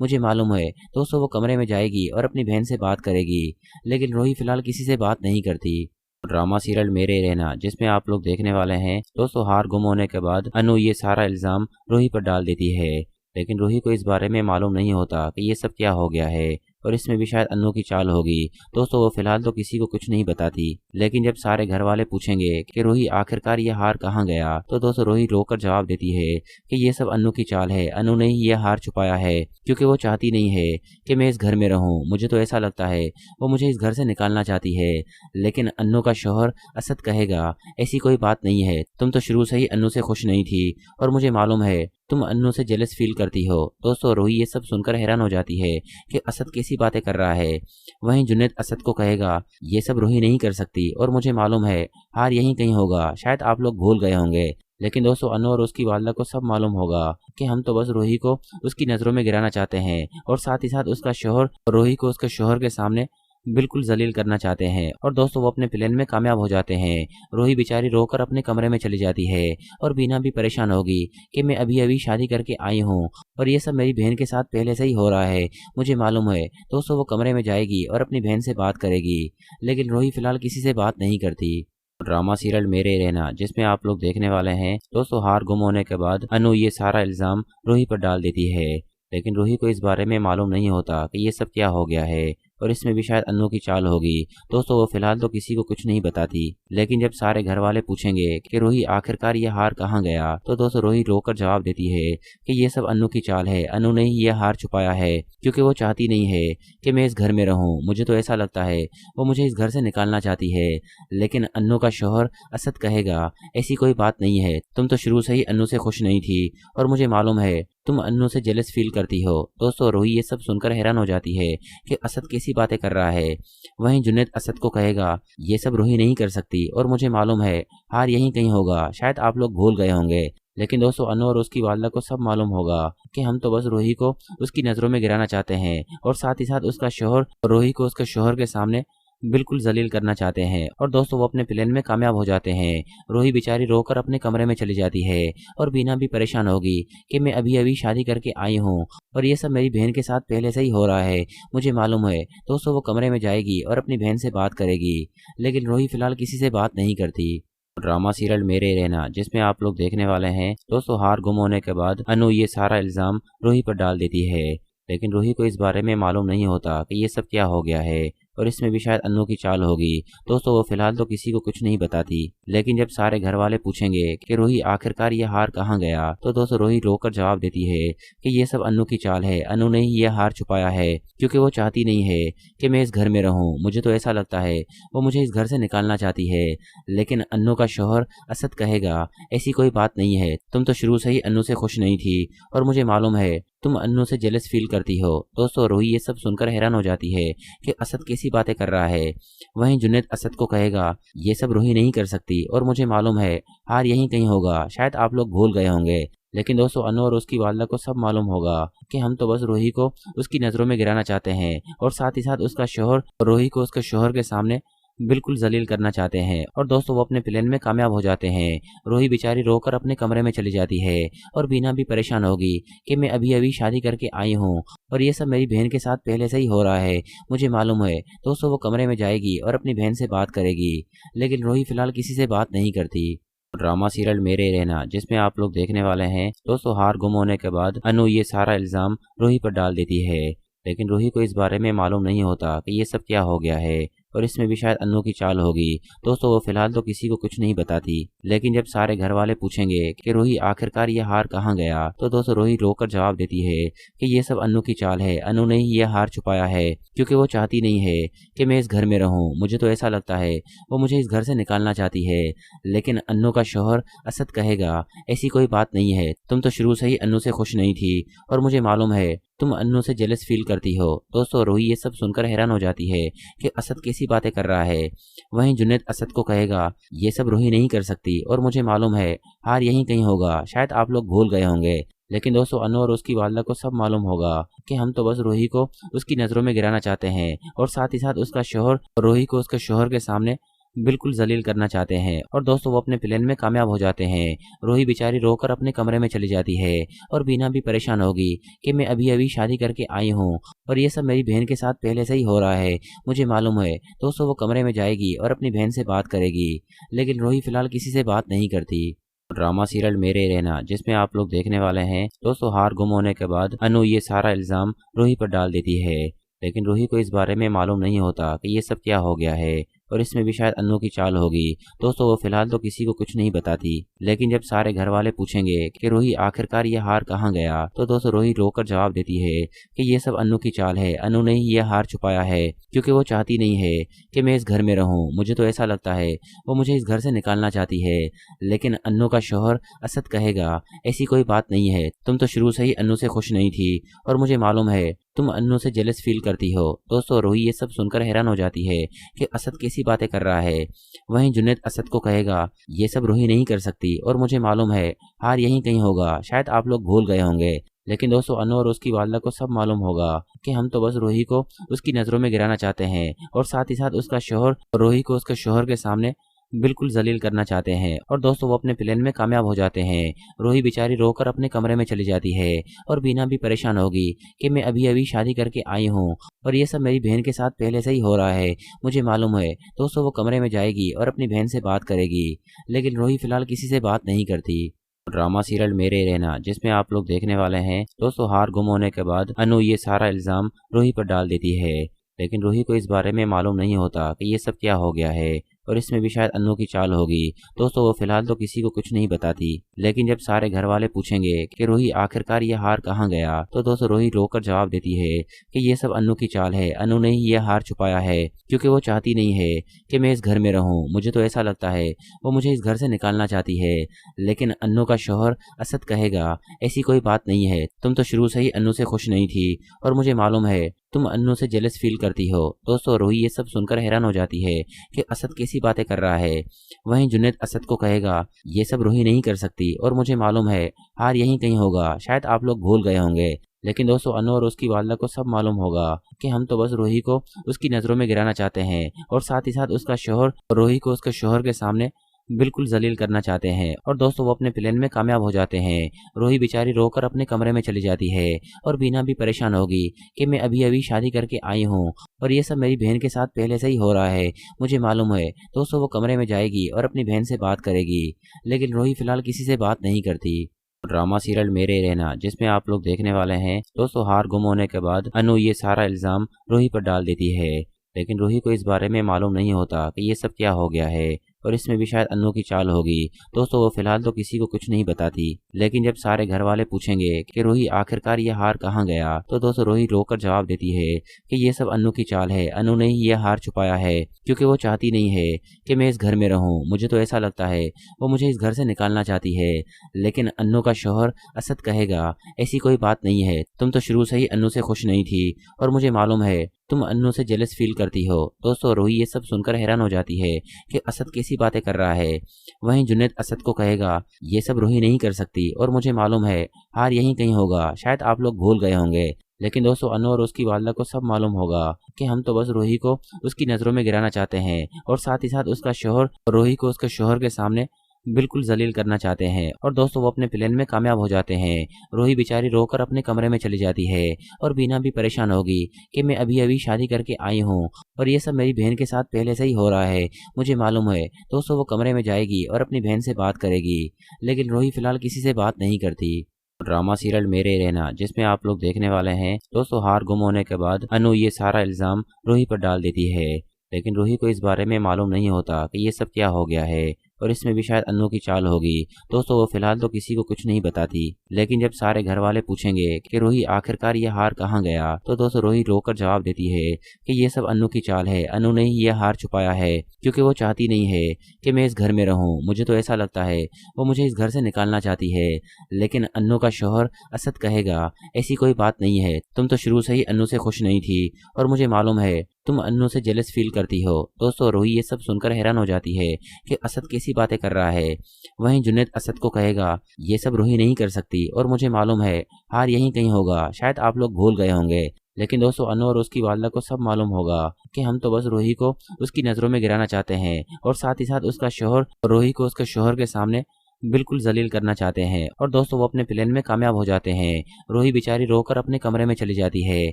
मुझे मालूम है। दोस्तों वो कमरे में जाएगी और अपनी बहन से बात करेगी, लेकिन रूही फिलहाल किसी से बात नहीं करती। ड्रामा सीरियल मेरे रहना जिसमें आप लोग देखने वाले हैं। दोस्तों हार गुम होने के बाद अनु ये सारा इल्ज़ाम रूही पर डाल देती है, लेकिन रूही को इस बारे में मालूम नहीं होता कि ये सब क्या हो गया है और इसमें भी शायद अनु की चाल होगी। दोस्तों वो फिलहाल तो किसी को कुछ नहीं बताती, लेकिन जब सारे घर वाले पूछेंगे कि रूही आखिरकार ये हार कहाँ गया, तो दोस्तों रूही रोकर जवाब देती है कि ये सब अनु की चाल है। अनु ने ही ये हार छुपाया है क्योंकि वो चाहती नहीं है कि मैं इस घर में रहूं। मुझे तो ऐसा लगता है वो मुझे इस घर से निकालना चाहती है, लेकिन अनु का शौहर असद कहेगा ऐसी कोई बात नहीं है, तुम तो शुरू से ही अनु से खुश नहीं थी और मुझे मालूम है तुम अनु से जेलस फील करती हो। दोस्तों रूही ये सब सुनकर हैरान हो जाती है कि असद कैसी बातें कर रहा है। वहीं जुनैद असद को कहेगा ये सब रूही नहीं कर सकती और मुझे मालूम है हार यहीं कहीं होगा, शायद आप लोग भूल गए होंगे। लेकिन दोस्तों अनु और उसकी वालदा को सब मालूम होगा कि हम तो बस रूही को उसकी नज़रों में गिराना चाहते हैं और साथ ही साथ उसका शौहर रूही को उसके शौहर के सामने बिल्कुल जलील करना चाहते हैं। और दोस्तों वो अपने प्लान में कामयाब हो जाते हैं। रूही बेचारी रोकर अपने कमरे में चली जाती है और बीना भी परेशान होगी कि मैं अभी अभी शादी करके आई हूँ और ये सब मेरी बहन के साथ पहले से ही हो रहा है, मुझे मालूम है। दोस्तों वो कमरे में जाएगी और अपनी बहन से बात करेगी, लेकिन रूही फिलहाल किसी से बात नहीं करती। ड्रामा सीरियल मेरे रहना जिसमें आप लोग देखने वाले हैं। दोस्तों हार गुम होने के बाद अनु ये सारा इल्ज़ाम रूही पर डाल देती है, लेकिन रूही को इस बारे में मालूम नहीं होता कि ये सब क्या हो गया है और इसमें भी शायद अनु की चाल होगी। दोस्तों वो फिलहाल तो किसी को कुछ नहीं बताती, लेकिन जब सारे घर वाले पूछेंगे कि रूही आखिरकार ये हार कहाँ गया, तो दोस्तों रूही रोकर जवाब देती है कि ये सब अनु की चाल है। अनु ने ही ये हार छुपाया है क्योंकि वो चाहती नहीं है कि मैं इस घर में रहूं। मुझे तो ऐसा लगता है वो मुझे इस घर से निकालना चाहती है, लेकिन अनु का शौहर असद कहेगा ऐसी कोई बात नहीं है, तुम तो शुरू से ही अनु से खुश नहीं थी और मुझे मालूम है तुम अनु से जेलस फील करती हो। दोस्तों रूही ये सब सुनकर हैरान हो जाती है कि असद कैसी बातें कर रहा है। वहीं जुनैद असद को कहेगा ये सब रूही नहीं कर सकती और मुझे मालूम है हार यहीं कहीं होगा, शायद आप लोग भूल गए होंगे। लेकिन दोस्तों अनु और उसकी वालदा को सब मालूम होगा कि हम तो बस रूही को उसकी नज़रों में गिराना चाहते हैं और साथ ही साथ उसका शौहर रूही को उसके शौहर के सामने बिल्कुल जलील करना चाहते हैं। और दोस्तों वो अपने प्लान में कामयाब हो जाते हैं। रूही बेचारी रोकर अपने कमरे में चली जाती है और बीना भी परेशान होगी कि मैं अभी अभी शादी करके आई हूँ और ये सब मेरी बहन के साथ पहले से ही हो रहा है, मुझे मालूम है। दोस्तों वो कमरे में जाएगी और अपनी बहन से बात करेगी, लेकिन रूही फिलहाल किसी से बात नहीं करती। ड्रामा सीरियल मेरे रहना जिसमें आप लोग देखने वाले हैं। दोस्तों हार गुम होने के बाद अनु ये सारा इल्ज़ाम रूही पर डाल देती है, लेकिन रूही को इस बारे में मालूम नहीं होता कि ये सब क्या हो गया है और इसमें भी शायद अनु की चाल होगी। दोस्तों वो फिलहाल तो किसी को कुछ नहीं बताती, लेकिन जब सारे घर वाले पूछेंगे कि रूही आखिरकार ये हार कहाँ गया, तो दोस्तों रूही रोकर जवाब देती है कि ये सब अनु की चाल है। अनु ने ही ये हार छुपाया है क्योंकि वो चाहती नहीं है कि मैं इस घर में रहूं। मुझे तो ऐसा लगता है वो मुझे इस घर से निकालना चाहती है, लेकिन अनु का शौहर असद कहेगा ऐसी कोई बात नहीं है, तुम तो शुरू से ही अनु से खुश नहीं थी और मुझे मालूम है तुम अनु से जेलस फील करती हो। दोस्तों रूही ये सब सुनकर हैरान हो जाती है कि असद कैसी बातें कर रहा है। वहीं जुनैद असद को कहेगा ये सब रूही नहीं कर सकती और मुझे मालूम है हार यहीं कहीं होगा, शायद आप लोग भूल गए होंगे। लेकिन दोस्तों अनु और उसकी वालदा को सब मालूम होगा कि हम तो बस रूही को उसकी नज़रों में गिराना चाहते हैं और साथ ही साथ उसका शौहर रूही को उसके शौहर के सामने बिल्कुल जलील करना चाहते हैं। और दोस्तों वो अपने प्लान में कामयाब हो जाते हैं। रूही बेचारी रोकर अपने कमरे में चली जाती है और बीना भी परेशान होगी कि मैं अभी अभी शादी करके आई हूँ और ये सब मेरी बहन के साथ पहले से ही हो रहा है, मुझे मालूम है। दोस्तों वो कमरे में जाएगी और अपनी बहन से बात करेगी, लेकिन रूही फिलहाल किसी से बात नहीं करती। ड्रामा सीरियल मेरे रहना जिसमें आप लोग देखने वाले हैं। दोस्तों हार गुम होने के बाद अनु ये सारा इल्ज़ाम रूही पर डाल देती है, लेकिन रूही को इस बारे में मालूम नहीं होता कि ये सब क्या हो गया है और इसमें भी शायद अनु की चाल होगी। दोस्तों वो फिलहाल तो किसी को कुछ नहीं बताती, लेकिन जब सारे घर वाले पूछेंगे कि रूही आखिरकार ये हार कहाँ गया, तो दोस्तों रूही रोकर जवाब देती है कि ये सब अनु की चाल है। अनु ने ही ये हार छुपाया है क्योंकि वो चाहती नहीं है कि मैं इस घर में रहूं। मुझे तो ऐसा लगता है वो मुझे इस घर से निकालना चाहती है, लेकिन अनु का शौहर असद कहेगा ऐसी कोई बात नहीं है, तुम तो शुरू से ही अनु से खुश नहीं थी और मुझे मालूम है तुम अन्नू से जेलस फील करती हो। दोस्तों रूही ये सब सुनकर हैरान हो जाती है कि असद कैसी बातें कर रहा है। वहीं जुनैद असद को कहेगा ये सब रूही नहीं कर सकती और मुझे मालूम है हार यहीं कहीं होगा, शायद आप लोग भूल गए होंगे। लेकिन दोस्तों अनु और उसकी वालदा को सब मालूम होगा कि हम तो बस रूही को उसकी नज़रों में गिराना चाहते हैं और साथ ही साथ उसका शोहर रूही को उसके शोहर के सामने बिल्कुल जलील करना चाहते हैं। और दोस्तों वो अपने प्लान में कामयाब हो जाते हैं। रूही बेचारी रोकर अपने कमरे में चली जाती है और बीना भी परेशान होगी कि मैं अभी अभी शादी करके आई हूँ और ये सब मेरी बहन के साथ पहले से ही हो रहा है, मुझे मालूम है। दोस्तों वो कमरे में जाएगी और अपनी बहन से बात करेगी, लेकिन रूही फिलहाल किसी से बात नहीं करती। ड्रामा सीरियल मेरे रहना जिसमें आप लोग देखने वाले हैं। दोस्तों हार गुम होने के बाद अनु ये सारा इल्ज़ाम रूही पर डाल देती है, लेकिन रूही को इस बारे में मालूम नहीं होता कि ये सब क्या हो गया है और इसमें भी शायद अन्नू की चाल होगी। दोस्तों वो फिलहाल तो किसी को कुछ नहीं बताती, लेकिन जब सारे घर वाले पूछेंगे कि रूही आखिरकार ये हार कहाँ गया, तो दोस्तों रूही रोकर जवाब देती है कि ये सब अन्नू की चाल है। अन्नू ने ही ये हार छुपाया है क्योंकि वो चाहती नहीं है कि मैं इस घर में रहूं। मुझे तो ऐसा लगता है वो मुझे इस घर से निकालना चाहती है। लेकिन अन्नू का शौहर असद कहेगा ऐसी कोई बात नहीं है, तुम तो शुरू से ही अन्नू से खुश नहीं थी और मुझे मालूम है तुम अन्नू से जेलस फील करती हो। दोस्तों रूही ये सब सुनकर हैरान हो जाती है कि असद कैसी बातें कर रहा है। वहीं जुनैद असद को कहेगा ये सब रूही नहीं कर सकती और मुझे मालूम है हार यहीं कहीं होगा, शायद आप लोग भूल गए होंगे। लेकिन दोस्तों अनु और उसकी वालदा को सब मालूम होगा कि हम तो बस रूही को उसकी नज़रों में गिराना चाहते हैं और साथ ही साथ उसका शौहर रूही को उसके शौहर के सामने बिल्कुल जलील करना चाहते हैं। और दोस्तों वो अपने प्लान में कामयाब हो जाते हैं। रूही बेचारी रोकर अपने कमरे में चली जाती है और बीना भी परेशान होगी कि मैं अभी अभी शादी करके आई हूँ और ये सब मेरी बहन के साथ पहले से ही हो रहा है, मुझे मालूम है। दोस्तों वो कमरे में जाएगी और अपनी बहन से बात करेगी, लेकिन रूही फिलहाल किसी से बात नहीं करती। ड्रामा सीरियल मेरे रहना जिसमें आप लोग देखने वाले हैं। दोस्तों हार गुम होने के बाद अनु ये सारा इल्ज़ाम रूही पर डाल देती है, लेकिन रूही को इस बारे में मालूम नहीं होता कि ये सब क्या हो गया है और इसमें भी शायद अन्नू की चाल होगी। दोस्तों वो फिलहाल तो किसी को कुछ नहीं बताती, लेकिन जब सारे घर वाले पूछेंगे कि रूही आखिरकार ये हार कहाँ गया, तो दोस्तों रूही रोकर जवाब देती है कि ये सब अन्नू की चाल है। अन्नू ने ही ये हार छुपाया है क्योंकि वो चाहती नहीं है कि मैं इस घर में रहूं। मुझे तो ऐसा लगता है वो मुझे इस घर से निकालना चाहती है। लेकिन अन्नू का शौहर असद कहेगा ऐसी कोई बात नहीं है, तुम तो शुरू से ही अन्नू से खुश नहीं थी और मुझे मालूम है तुम अन्नू से जेलस फील करती हो। दोस्तों रूही ये सब सुनकर हैरान हो जाती है कि असद कैसी बातें कर रहा है। वहीं जुनैद असद को कहेगा ये सब रूही नहीं कर सकती और मुझे मालूम है हार यहीं कहीं होगा, शायद आप लोग भूल गए होंगे। लेकिन दोस्तों अनु और उसकी वालदा को सब मालूम होगा कि हम तो बस रूही को उसकी नज़रों में गिराना चाहते हैं और साथ ही साथ उसका शौहर रूही को उसके शौहर के सामने बिल्कुल जलील करना चाहते हैं। और दोस्तों वो अपने प्लान में कामयाब हो जाते हैं। रूही बेचारी रोकर अपने कमरे में चली जाती है और बीना भी परेशान होगी कि मैं अभी अभी शादी करके आई हूँ और ये सब मेरी बहन के साथ पहले से ही हो रहा है, मुझे मालूम है। दोस्तों वो कमरे में जाएगी और अपनी बहन से बात करेगी, लेकिन रूही फिलहाल किसी से बात नहीं करती। ड्रामा सीरियल मेरे रहना जिसमें आप लोग देखने वाले हैं। दोस्तों हार गुम होने के बाद अनु ये सारा इल्ज़ाम रूही पर डाल देती है, लेकिन रूही को इस बारे में मालूम नहीं होता कि ये सब क्या हो गया है और इसमें भी शायद अन्नू की चाल होगी। दोस्तों वो फिलहाल तो किसी को कुछ नहीं बताती, लेकिन जब सारे घर वाले पूछेंगे कि रूही आखिरकार ये हार कहाँ गया, तो दोस्तों रूही रोकर जवाब देती है कि ये सब अन्नू की चाल है। अन्नू ने ही ये हार छुपाया है क्योंकि वो चाहती नहीं है कि मैं इस घर में रहूं। मुझे तो ऐसा लगता है वो मुझे इस घर से निकालना चाहती है। लेकिन अन्नू का शौहर असद कहेगा ऐसी कोई बात नहीं है, तुम तो शुरू से ही अन्नू से खुश नहीं थी और मुझे मालूम है तुम अन्नू से जेलस फील करती हो। दोस्तों रूही ये सब सुनकर हैरान हो जाती है कि असद कैसी बातें कर रहा है। वहीं जुनैद असद को कहेगा ये सब रूही नहीं कर सकती और मुझे मालूम है हार यहीं कहीं होगा, शायद आप लोग भूल गए होंगे। लेकिन दोस्तों अनु और उसकी वालदा को सब मालूम होगा कि हम तो बस रूही को उसकी नज़रों में गिराना चाहते हैं और साथ ही साथ उसका शौहर रूही को उसके शौहर के सामने बिल्कुल जलील करना चाहते हैं। और दोस्तों वो अपने प्लान में कामयाब हो जाते हैं। रूही बेचारी रोकर अपने कमरे में चली जाती है और बीना भी परेशान होगी कि मैं अभी अभी शादी करके आई हूँ और ये सब मेरी बहन के साथ पहले से ही हो रहा है, मुझे मालूम है। दोस्तों वो कमरे में जाएगी और अपनी बहन से बात करेगी, लेकिन रूही फिलहाल किसी से बात नहीं करती। ड्रामा सीरियल मेरे रहना जिसमें आप लोग देखने वाले हैं। दोस्तों हार गुम होने के बाद अनु ये सारा इल्ज़ाम रूही पर डाल देती है, लेकिन रूही को इस बारे में मालूम नहीं होता कि ये सब क्या हो गया है और इसमें भी शायद अन्नू की चाल होगी। दोस्तों वो फिलहाल तो किसी को कुछ नहीं बताती, लेकिन जब सारे घर वाले पूछेंगे कि रूही आखिरकार ये हार कहाँ गया, तो दोस्तों रूही रोकर जवाब देती है कि ये सब अन्नू की चाल है। अन्नू ने ही ये हार छुपाया है क्योंकि वो चाहती नहीं है कि मैं इस घर में रहूं। मुझे तो ऐसा लगता है वो मुझे इस घर से निकालना चाहती है, लेकिन अन्नू का शौहर असद कहेगा ऐसी कोई बात नहीं है, तुम तो शुरू से ही अन्नू से खुश नहीं थी और मुझे मालूम है तुम अन्नू से जेलस फील करती हो। दोस्तों रूही ये सब सुनकर हैरान हो जाती है कि असद कैसी बातें कर रहा है। वहीं जुनैद असद को कहेगा ये सब रूही नहीं कर सकती और मुझे मालूम है हार यहीं कहीं होगा, शायद आप लोग भूल गए होंगे। लेकिन दोस्तों अनु और उसकी वालदा को सब मालूम होगा कि हम तो बस रूही को उसकी नज़रों में गिराना चाहते हैं और साथ ही साथ उसका शौहर रूही को उसके शौहर के सामने बिल्कुल जलील करना चाहते हैं। और दोस्तों वो अपने प्लान में कामयाब हो जाते हैं। रूही बेचारी रोकर अपने कमरे में चली जाती है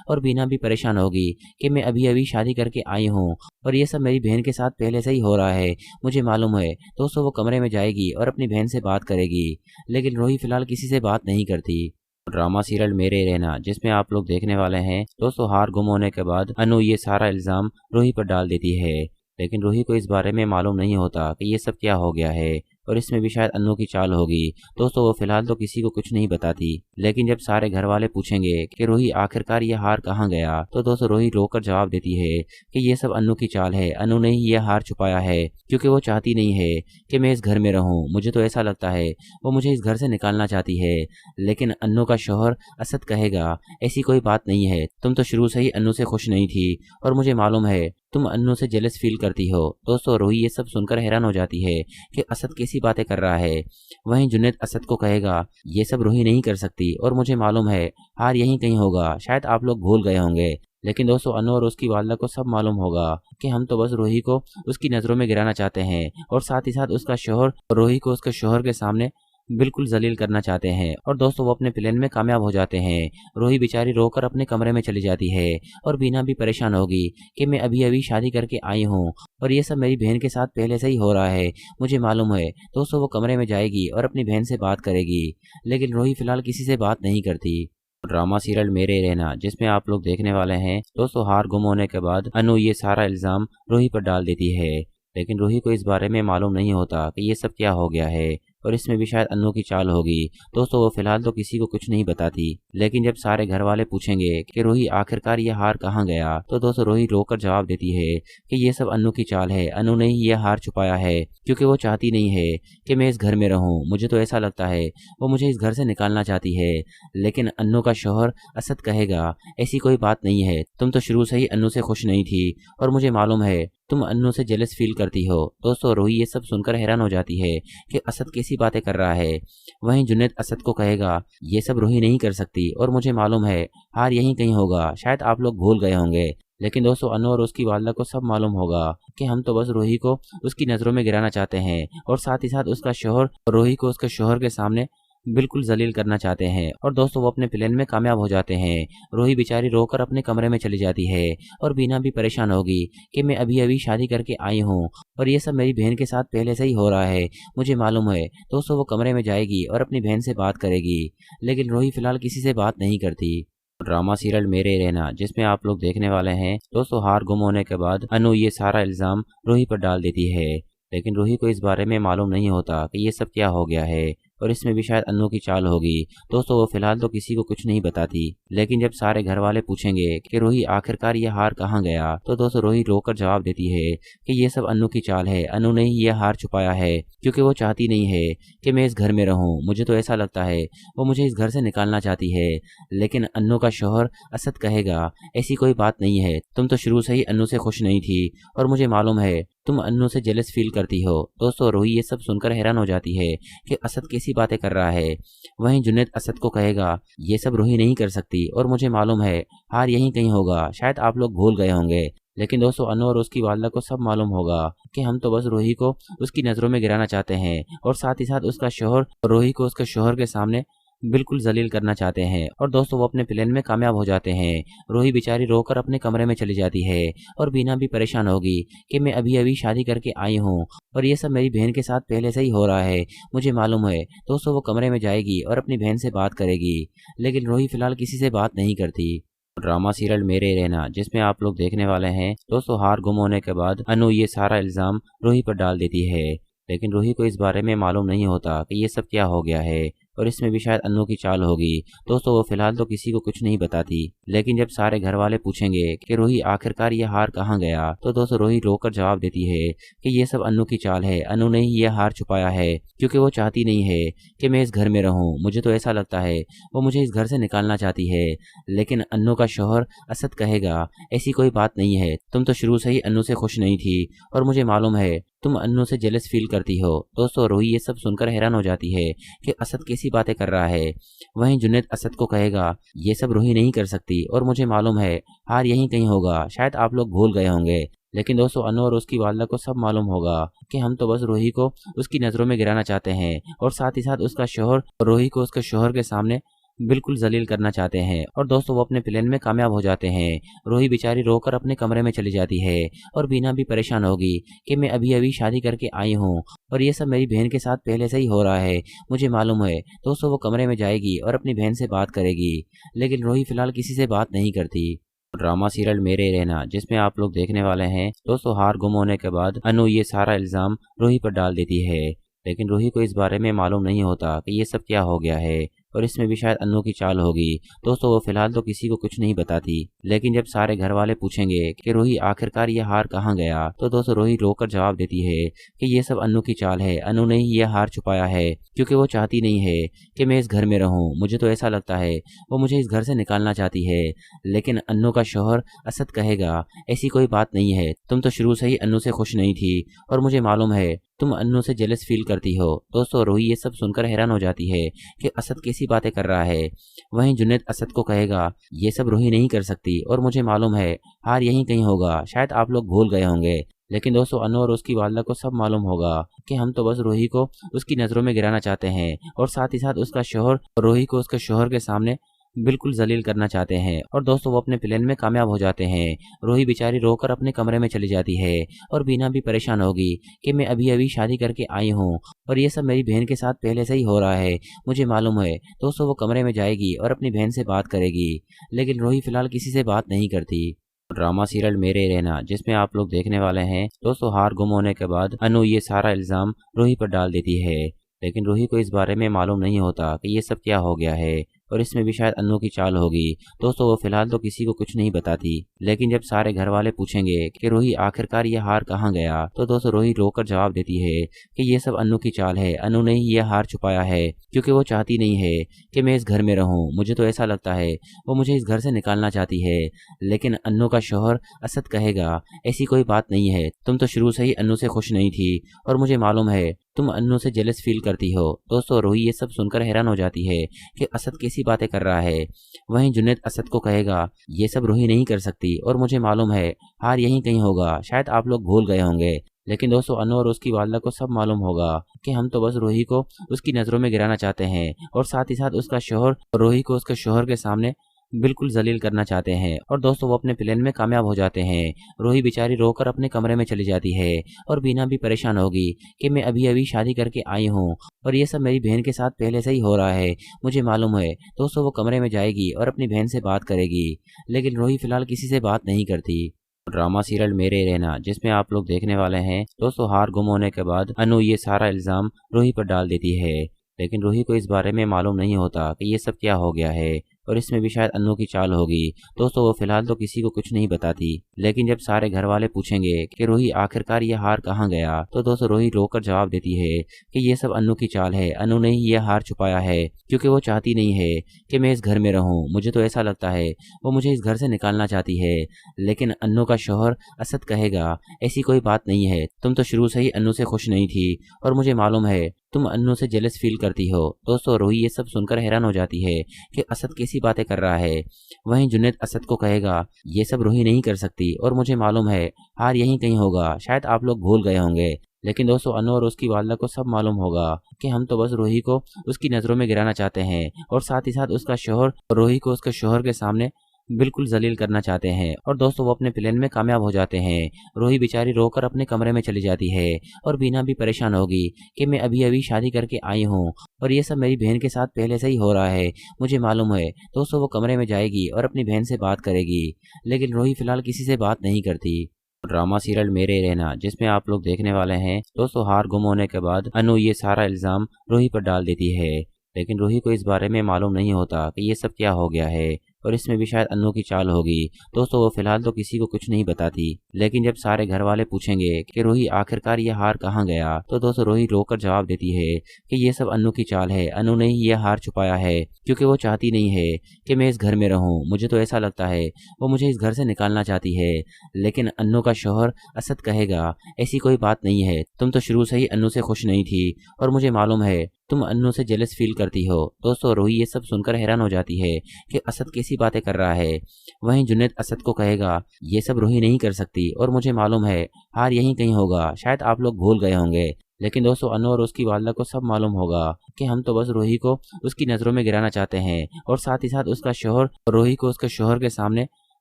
और बीना भी परेशान होगी कि मैं अभी अभी शादी करके आई हूँ और ये सब मेरी बहन के साथ पहले से ही हो रहा है, मुझे मालूम है। दोस्तों वो कमरे में जाएगी और अपनी बहन से बात करेगी, लेकिन रूही फिलहाल किसी से बात नहीं करती। ड्रामा सीरियल मेरे रहना जिसमें आप लोग देखने वाले हैं। दोस्तों हार गुम होने के बाद अनु ये सारा इल्ज़ाम रूही पर डाल देती है, लेकिन रूही को इस बारे में मालूम नहीं होता कि ये सब क्या हो गया है और इसमें भी शायद अन्नू की चाल होगी। दोस्तों वो फिलहाल तो किसी को कुछ नहीं बताती, लेकिन जब सारे घर वाले पूछेंगे कि रूही आखिरकार ये हार कहाँ गया, तो दोस्तों रूही रोकर जवाब देती है कि ये सब अन्नू की चाल है। अन्नू ने ही ये हार छुपाया है क्योंकि वो चाहती नहीं है कि मैं इस घर में रहूं। मुझे तो ऐसा लगता है वो मुझे इस घर से निकालना चाहती है, लेकिन अन्नू का शौहर असद कहेगा ऐसी कोई बात नहीं है, तुम तो शुरू से ही अन्नू से खुश नहीं थी और मुझे मालूम है तुम अन्नू से जेलस फील करती हो। दोस्तों रूही ये सब सुनकर हैरान हो जाती है कि असद कैसी बातें कर रहा है। वहीं जुनैद असद को कहेगा ये सब रूही नहीं कर सकती और मुझे मालूम है हार यहीं कहीं होगा, शायद आप लोग भूल गए होंगे। लेकिन दोस्तों अनु और उसकी वालदा को सब मालूम होगा कि हम तो बस रूही को उसकी नज़रों में गिराना चाहते हैं और साथ ही साथ उसका शौहर रूही को उसके शौहर के सामने बिल्कुल जलील करना चाहते हैं। और दोस्तों वो अपने प्लान में कामयाब हो जाते हैं। रूही बेचारी रोकर अपने कमरे में चली जाती है और बीना भी परेशान होगी कि मैं अभी अभी शादी करके आई हूँ और ये सब मेरी बहन के साथ पहले से ही हो रहा है, मुझे मालूम है। दोस्तों वो कमरे में जाएगी और अपनी बहन से बात करेगी, लेकिन रूही फिलहाल किसी से बात नहीं करती। ड्रामा सीरियल मेरे रहना जिसमें आप लोग देखने वाले हैं। दोस्तों हार गुम होने के बाद अनु ये सारा इल्ज़ाम रूही पर डाल देती है, लेकिन रूही को इस बारे में मालूम नहीं होता कि ये सब क्या हो गया है और इसमें भी शायद अन्नू की चाल होगी। दोस्तों वो फिलहाल तो किसी को कुछ नहीं बताती, लेकिन जब सारे घर वाले पूछेंगे कि रूही आखिरकार ये हार कहाँ गया, तो दोस्तों रूही रोकर जवाब देती है कि ये सब अन्नू की चाल है। अन्नू ने ही ये हार छुपाया है क्योंकि वो चाहती नहीं है कि मैं इस घर में रहूं। मुझे तो ऐसा लगता है वो मुझे इस घर से निकालना चाहती है, लेकिन अन्नू का शौहर असद कहेगा ऐसी कोई बात नहीं है, तुम तो शुरू से ही अन्नू से खुश नहीं थी और मुझे मालूम है तुम अन्नू से जेलस फील करती हो। दोस्तों रूही ये सब सुनकर हैरान हो जाती है कि असद कैसी बातें कर रहा है। वहीं जुनैद असद को कहेगा ये सब रूही नहीं कर सकती और मुझे मालूम है हार यहीं कहीं होगा, शायद आप लोग भूल गए होंगे। लेकिन दोस्तों अनु और उसकी वालदा को सब मालूम होगा कि हम तो बस रूही को उसकी नज़रों में गिराना चाहते हैं और साथ ही साथ उसका शौहर रूही को उसके शौहर के सामने बिल्कुल जलील करना चाहते हैं। और दोस्तों वो अपने प्लान में कामयाब हो जाते हैं। रूही बेचारी रोकर अपने कमरे में चली जाती है और बीना भी परेशान होगी कि मैं अभी अभी शादी करके आई हूँ और ये सब मेरी बहन के साथ पहले से ही हो रहा है, मुझे मालूम है। दोस्तों वो कमरे में जाएगी और अपनी बहन से बात करेगी, लेकिन रूही फिलहाल किसी से बात नहीं करती। ड्रामा सीरियल मेरे रहना जिसमें आप लोग देखने वाले हैं। दोस्तों हार गुम होने के बाद अनु ये सारा इल्ज़ाम रूही पर डाल देती है, लेकिन रूही को इस बारे में मालूम नहीं होता कि ये सब क्या हो गया है और इसमें भी शायद अन्नू की चाल होगी। दोस्तों वो फिलहाल तो किसी को कुछ नहीं बताती, लेकिन जब सारे घर वाले पूछेंगे कि रूही आखिरकार ये हार कहाँ गया, तो दोस्तों रूही रोकर जवाब देती है कि ये सब अन्नू की चाल है। अन्नू ने ही ये हार छुपाया है क्योंकि वो चाहती नहीं है कि मैं इस घर में रहूं। मुझे तो ऐसा लगता है वो मुझे इस घर से निकालना चाहती है, लेकिन अन्नू का शौहर असद कहेगा ऐसी कोई बात नहीं है, तुम तो शुरू से ही अन्नू से खुश नहीं थी और मुझे मालूम है तुम अन्नू से जेलस फील करती हो। दोस्तों रूही ये सब सुनकर हैरान हो जाती है कि असद कैसी बातें कर रहा है। वहीं जुनैद असद को कहेगा ये सब रूही नहीं कर सकती और मुझे मालूम है हार यहीं कहीं होगा, शायद आप लोग भूल गए होंगे। लेकिन दोस्तों अनु और उसकी वालदा को सब मालूम होगा कि हम तो बस रूही को उसकी नज़रों में गिराना चाहते हैं और साथ ही साथ उसका शौहर रूही को उसके शौहर के सामने बिल्कुल जलील करना चाहते हैं। और दोस्तों वो अपने प्लान में कामयाब हो जाते हैं। रूही बेचारी रोकर अपने कमरे में चली जाती है और बीना भी परेशान होगी कि मैं अभी अभी शादी करके आई हूँ और ये सब मेरी बहन के साथ पहले से ही हो रहा है, मुझे मालूम है। दोस्तों वो कमरे में जाएगी और अपनी बहन से बात करेगी, लेकिन रूही फिलहाल किसी से बात नहीं करती। ड्रामा सीरियल मेरे रहना जिसमें आप लोग देखने वाले हैं। दोस्तों हार गुम होने के बाद अनु ये सारा इल्ज़ाम रूही पर डाल देती है, लेकिन रूही को इस बारे में मालूम नहीं होता कि ये सब क्या हो गया है और इसमें भी शायद अन्नू की चाल होगी। दोस्तों वो फिलहाल तो किसी को कुछ नहीं बताती, लेकिन जब सारे घर वाले पूछेंगे कि रूही आखिरकार ये हार कहाँ गया, तो दोस्तों रूही रोकर जवाब देती है कि ये सब अन्नू की चाल है। अन्नू ने ही ये हार छुपाया है क्योंकि वो चाहती नहीं है कि मैं इस घर में रहूं। मुझे तो ऐसा लगता है वो मुझे इस घर से निकालना चाहती है। लेकिन अन्नू का शौहर असद कहेगा ऐसी कोई बात नहीं है, तुम तो शुरू से ही अन्नू से खुश नहीं थी और मुझे मालूम है तुम अन्नू से जेलस फील करती हो। दोस्तों रूही ये सब सुनकर हैरान हो जाती है कि असद कैसी बातें कर रहा है। वहीं जुनैद असद को कहेगा ये सब रूही नहीं कर सकती और मुझे मालूम है हार यहीं कहीं होगा, शायद आप लोग भूल गए होंगे। लेकिन दोस्तों अन्नू और उसकी वालदा को सब मालूम होगा कि हम तो बस रूही को उसकी नज़रों में गिराना चाहते हैं और साथ ही साथ उसका शौहर रूही को उसके शौहर के सामने बिल्कुल जलील करना चाहते हैं। और दोस्तों वो अपने प्लान में कामयाब हो जाते हैं। रूही बेचारी रोकर अपने कमरे में चली जाती है और बीना भी परेशान होगी कि मैं अभी अभी शादी करके आई हूँ और ये सब मेरी बहन के साथ पहले से ही हो रहा है, मुझे मालूम है। दोस्तों वो कमरे में जाएगी और अपनी बहन से बात करेगी, लेकिन रूही फिलहाल किसी से बात नहीं करती। ड्रामा सीरियल मेरे रहना जिसमें आप लोग देखने वाले हैं। दोस्तों हार गुम होने के बाद अनु ये सारा इल्ज़ाम रूही पर डाल देती है, लेकिन रूही को इस बारे में मालूम नहीं होता कि ये सब क्या हो गया है और इसमें भी शायद अन्नू की चाल होगी। दोस्तों वो फिलहाल तो किसी को कुछ नहीं बताती, लेकिन जब सारे घर वाले पूछेंगे कि रूही आखिरकार ये हार कहाँ गया, तो दोस्तों रूही रोकर जवाब देती है कि ये सब अन्नू की चाल है। अन्नू ने ही ये हार छुपाया है क्योंकि वो चाहती नहीं है कि मैं इस घर में रहूं। मुझे तो ऐसा लगता है वो मुझे इस घर से निकालना चाहती है। लेकिन अन्नू का शौहर असद कहेगा ऐसी कोई बात नहीं है, तुम तो शुरू से ही अन्नू से खुश नहीं थी और मुझे मालूम है तुम अन्नू से जेलस फील करती हो। दोस्तों रूही ये सब सुनकर हैरान हो जाती है कि असद कैसी बातें कर रहा है। वहीं जुनैद असद को कहेगा ये सब रूही नहीं कर सकती और मुझे मालूम है हार यहीं कहीं होगा, शायद आप लोग भूल गए होंगे। लेकिन दोस्तों अनु और उसकी वालदा को सब मालूम होगा कि हम तो बस रूही को उसकी नज़रों में गिराना चाहते हैं और साथ ही साथ उसका शौहर रूही को उसके शौहर के सामने बिल्कुल जलील करना चाहते हैं। और दोस्तों वो अपने प्लान में कामयाब हो जाते हैं। रूही बेचारी रोकर अपने कमरे में चली जाती है और बीना भी परेशान होगी कि मैं अभी अभी शादी करके आई हूँ और ये सब मेरी बहन के साथ पहले से ही हो रहा है, मुझे मालूम है। दोस्तों वो कमरे में जाएगी और अपनी बहन से बात करेगी, लेकिन रूही फिलहाल किसी से बात नहीं करती। ड्रामा सीरियल मेरे रहना जिसमें आप लोग देखने वाले हैं। दोस्तों हार गुम होने के बाद अनु ये सारा इल्ज़ाम रूही पर डाल देती है, लेकिन रूही को इस बारे में मालूम नहीं होता कि ये सब क्या हो गया है और इसमें भी शायद अन्नू की चाल होगी। दोस्तों वो फिलहाल तो किसी को कुछ नहीं बताती, लेकिन जब सारे घर वाले पूछेंगे कि रूही आखिरकार ये हार कहाँ गया, तो दोस्तों रूही रोकर जवाब देती है कि ये सब अन्नू की चाल है। अन्नू ने ही ये हार छुपाया है क्योंकि वो चाहती नहीं है कि मैं इस घर में रहूं। मुझे तो ऐसा लगता है वो मुझे इस घर से निकालना चाहती है। लेकिन अन्नू का शौहर असद कहेगा ऐसी कोई बात नहीं है, तुम तो शुरू से ही अन्नू से खुश नहीं थी और मुझे मालूम है तुम अन्नू से जेलस फील करती हो। दोस्तों रूही ये सब सुनकर हैरान हो जाती है कि असद कैसी बातें कर रहा है। वहीं जुनैद असद को कहेगा ये सब रूही नहीं कर सकती और मुझे मालूम है हार यहीं कहीं होगा, शायद आप लोग भूल गए होंगे। लेकिन दोस्तों अनु और उसकी वालदा को सब मालूम होगा कि हम तो बस रूही को उसकी नज़रों में गिराना चाहते हैं और साथ ही साथ उसका शौहर रूही को उसके शौहर के सामने बिल्कुल जलील करना चाहते हैं। और दोस्तों वो अपने प्लान में कामयाब हो जाते हैं। रूही बेचारी रोकर अपने कमरे में चली जाती है और बीना भी परेशान होगी कि मैं अभी अभी शादी करके आई हूँ और ये सब मेरी बहन के साथ पहले से ही हो रहा है, मुझे मालूम है। दोस्तों वो कमरे में जाएगी और अपनी बहन से बात करेगी, लेकिन रूही फिलहाल किसी से बात नहीं करती। ड्रामा सीरियल मेरे रहना जिसमें आप लोग देखने वाले हैं। दोस्तों हार गुम होने के बाद अनु ये सारा इल्ज़ाम रूही पर डाल देती है, लेकिन रूही को इस बारे में मालूम नहीं होता कि ये सब क्या हो गया है और इसमें भी शायद अन्नू की चाल होगी। दोस्तों वो फिलहाल तो किसी को कुछ नहीं बताती, लेकिन जब सारे घर वाले पूछेंगे कि रूही आखिरकार ये हार कहाँ गया, तो दोस्तों रूही रोकर जवाब देती है कि ये सब अन्नू की चाल है। अन्नू ने ही ये हार छुपाया है क्योंकि वो चाहती नहीं है कि मैं इस घर में रहूं। मुझे तो ऐसा लगता है वो मुझे इस घर से निकालना चाहती है। लेकिन अन्नू का शौहर असद कहेगा ऐसी कोई बात नहीं है, तुम तो शुरू से ही अन्नू से खुश नहीं थी और मुझे मालूम है तुम अन्नू से जेलस फील करती हो। दोस्तों रूही ये सब सुनकर हैरान हो जाती है कि असद कैसी बातें कर रहा है। वहीं जुनैद असद को कहेगा ये सब रूही नहीं कर सकती और मुझे मालूम है हार यहीं कहीं होगा, शायद आप लोग भूल गए होंगे। लेकिन दोस्तों अनु और उसकी वालदा को सब मालूम होगा कि हम तो बस रूही को उसकी नज़रों में गिराना चाहते हैं और साथ ही साथ उसका शौहर रूही को उसके शौहर के सामने बिल्कुल जलील करना चाहते हैं। और दोस्तों वो अपने प्लान में कामयाब हो जाते हैं। रूही बेचारी रोकर अपने कमरे में चली जाती है और बीना भी परेशान होगी कि मैं अभी अभी शादी करके आई हूँ और ये सब मेरी बहन के साथ पहले से ही हो रहा है, मुझे मालूम है। दोस्तों वो कमरे में जाएगी और अपनी बहन से बात करेगी, लेकिन रूही फिलहाल किसी से बात नहीं करती। ड्रामा सीरियल मेरे रहना जिसमें आप लोग देखने वाले हैं। दोस्तों हार गुम होने के बाद अनु ये सारा इल्जाम रूही पर डाल देती है, लेकिन रूही को इस बारे में मालूम नहीं होता कि ये सब क्या हो गया है और इसमें भी शायद अनु की चाल होगी। दोस्तों वो फिलहाल तो किसी को कुछ नहीं बताती, लेकिन जब सारे घर वाले पूछेंगे कि रूही आखिरकार ये हार कहाँ गया, तो दोस्तों रूही रोकर जवाब देती है कि ये सब अनु की चाल है। अनु ने ही ये हार छुपाया है क्योंकि वो चाहती नहीं है कि मैं इस घर में रहूं। मुझे तो ऐसा लगता है वो मुझे इस घर से निकालना चाहती है। लेकिन अनु का शौहर असद कहेगा ऐसी कोई बात नहीं है, तुम तो शुरू से ही अनु से खुश नहीं थी और मुझे मालूम है तुम अनु से जेलस फील करती हो। दोस्तों रूही ये सब सुनकर हैरान हो जाती है कि असद कैसी बातें कर रहा है। वहीं जुनैद असद को कहेगा ये सब रूही नहीं कर सकती और मुझे मालूम है हार यहीं कहीं होगा, शायद आप लोग भूल गए होंगे। लेकिन दोस्तों अनु और उसकी वालदा को सब मालूम होगा कि हम तो बस रूही को उसकी नज़रों में गिराना चाहते हैं और साथ ही साथ उसका शौहर रूही को उसके शौहर के सामने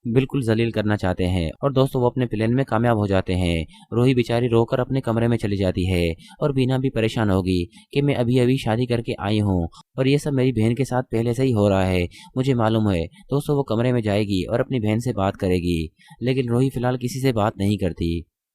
बिल्कुल जलील करना चाहते हैं। और दोस्तों वो अपने प्लान में कामयाब हो जाते हैं। रूही बेचारी रोकर अपने कमरे में चली जाती है और बीना भी परेशान होगी कि मैं अभी अभी शादी करके आई हूँ और ये सब मेरी बहन के साथ पहले से ही हो रहा है, मुझे मालूम है। दोस्तों वो कमरे में जाएगी और अपनी बहन से बात करेगी, लेकिन रूही फिलहाल किसी से बात नहीं करती।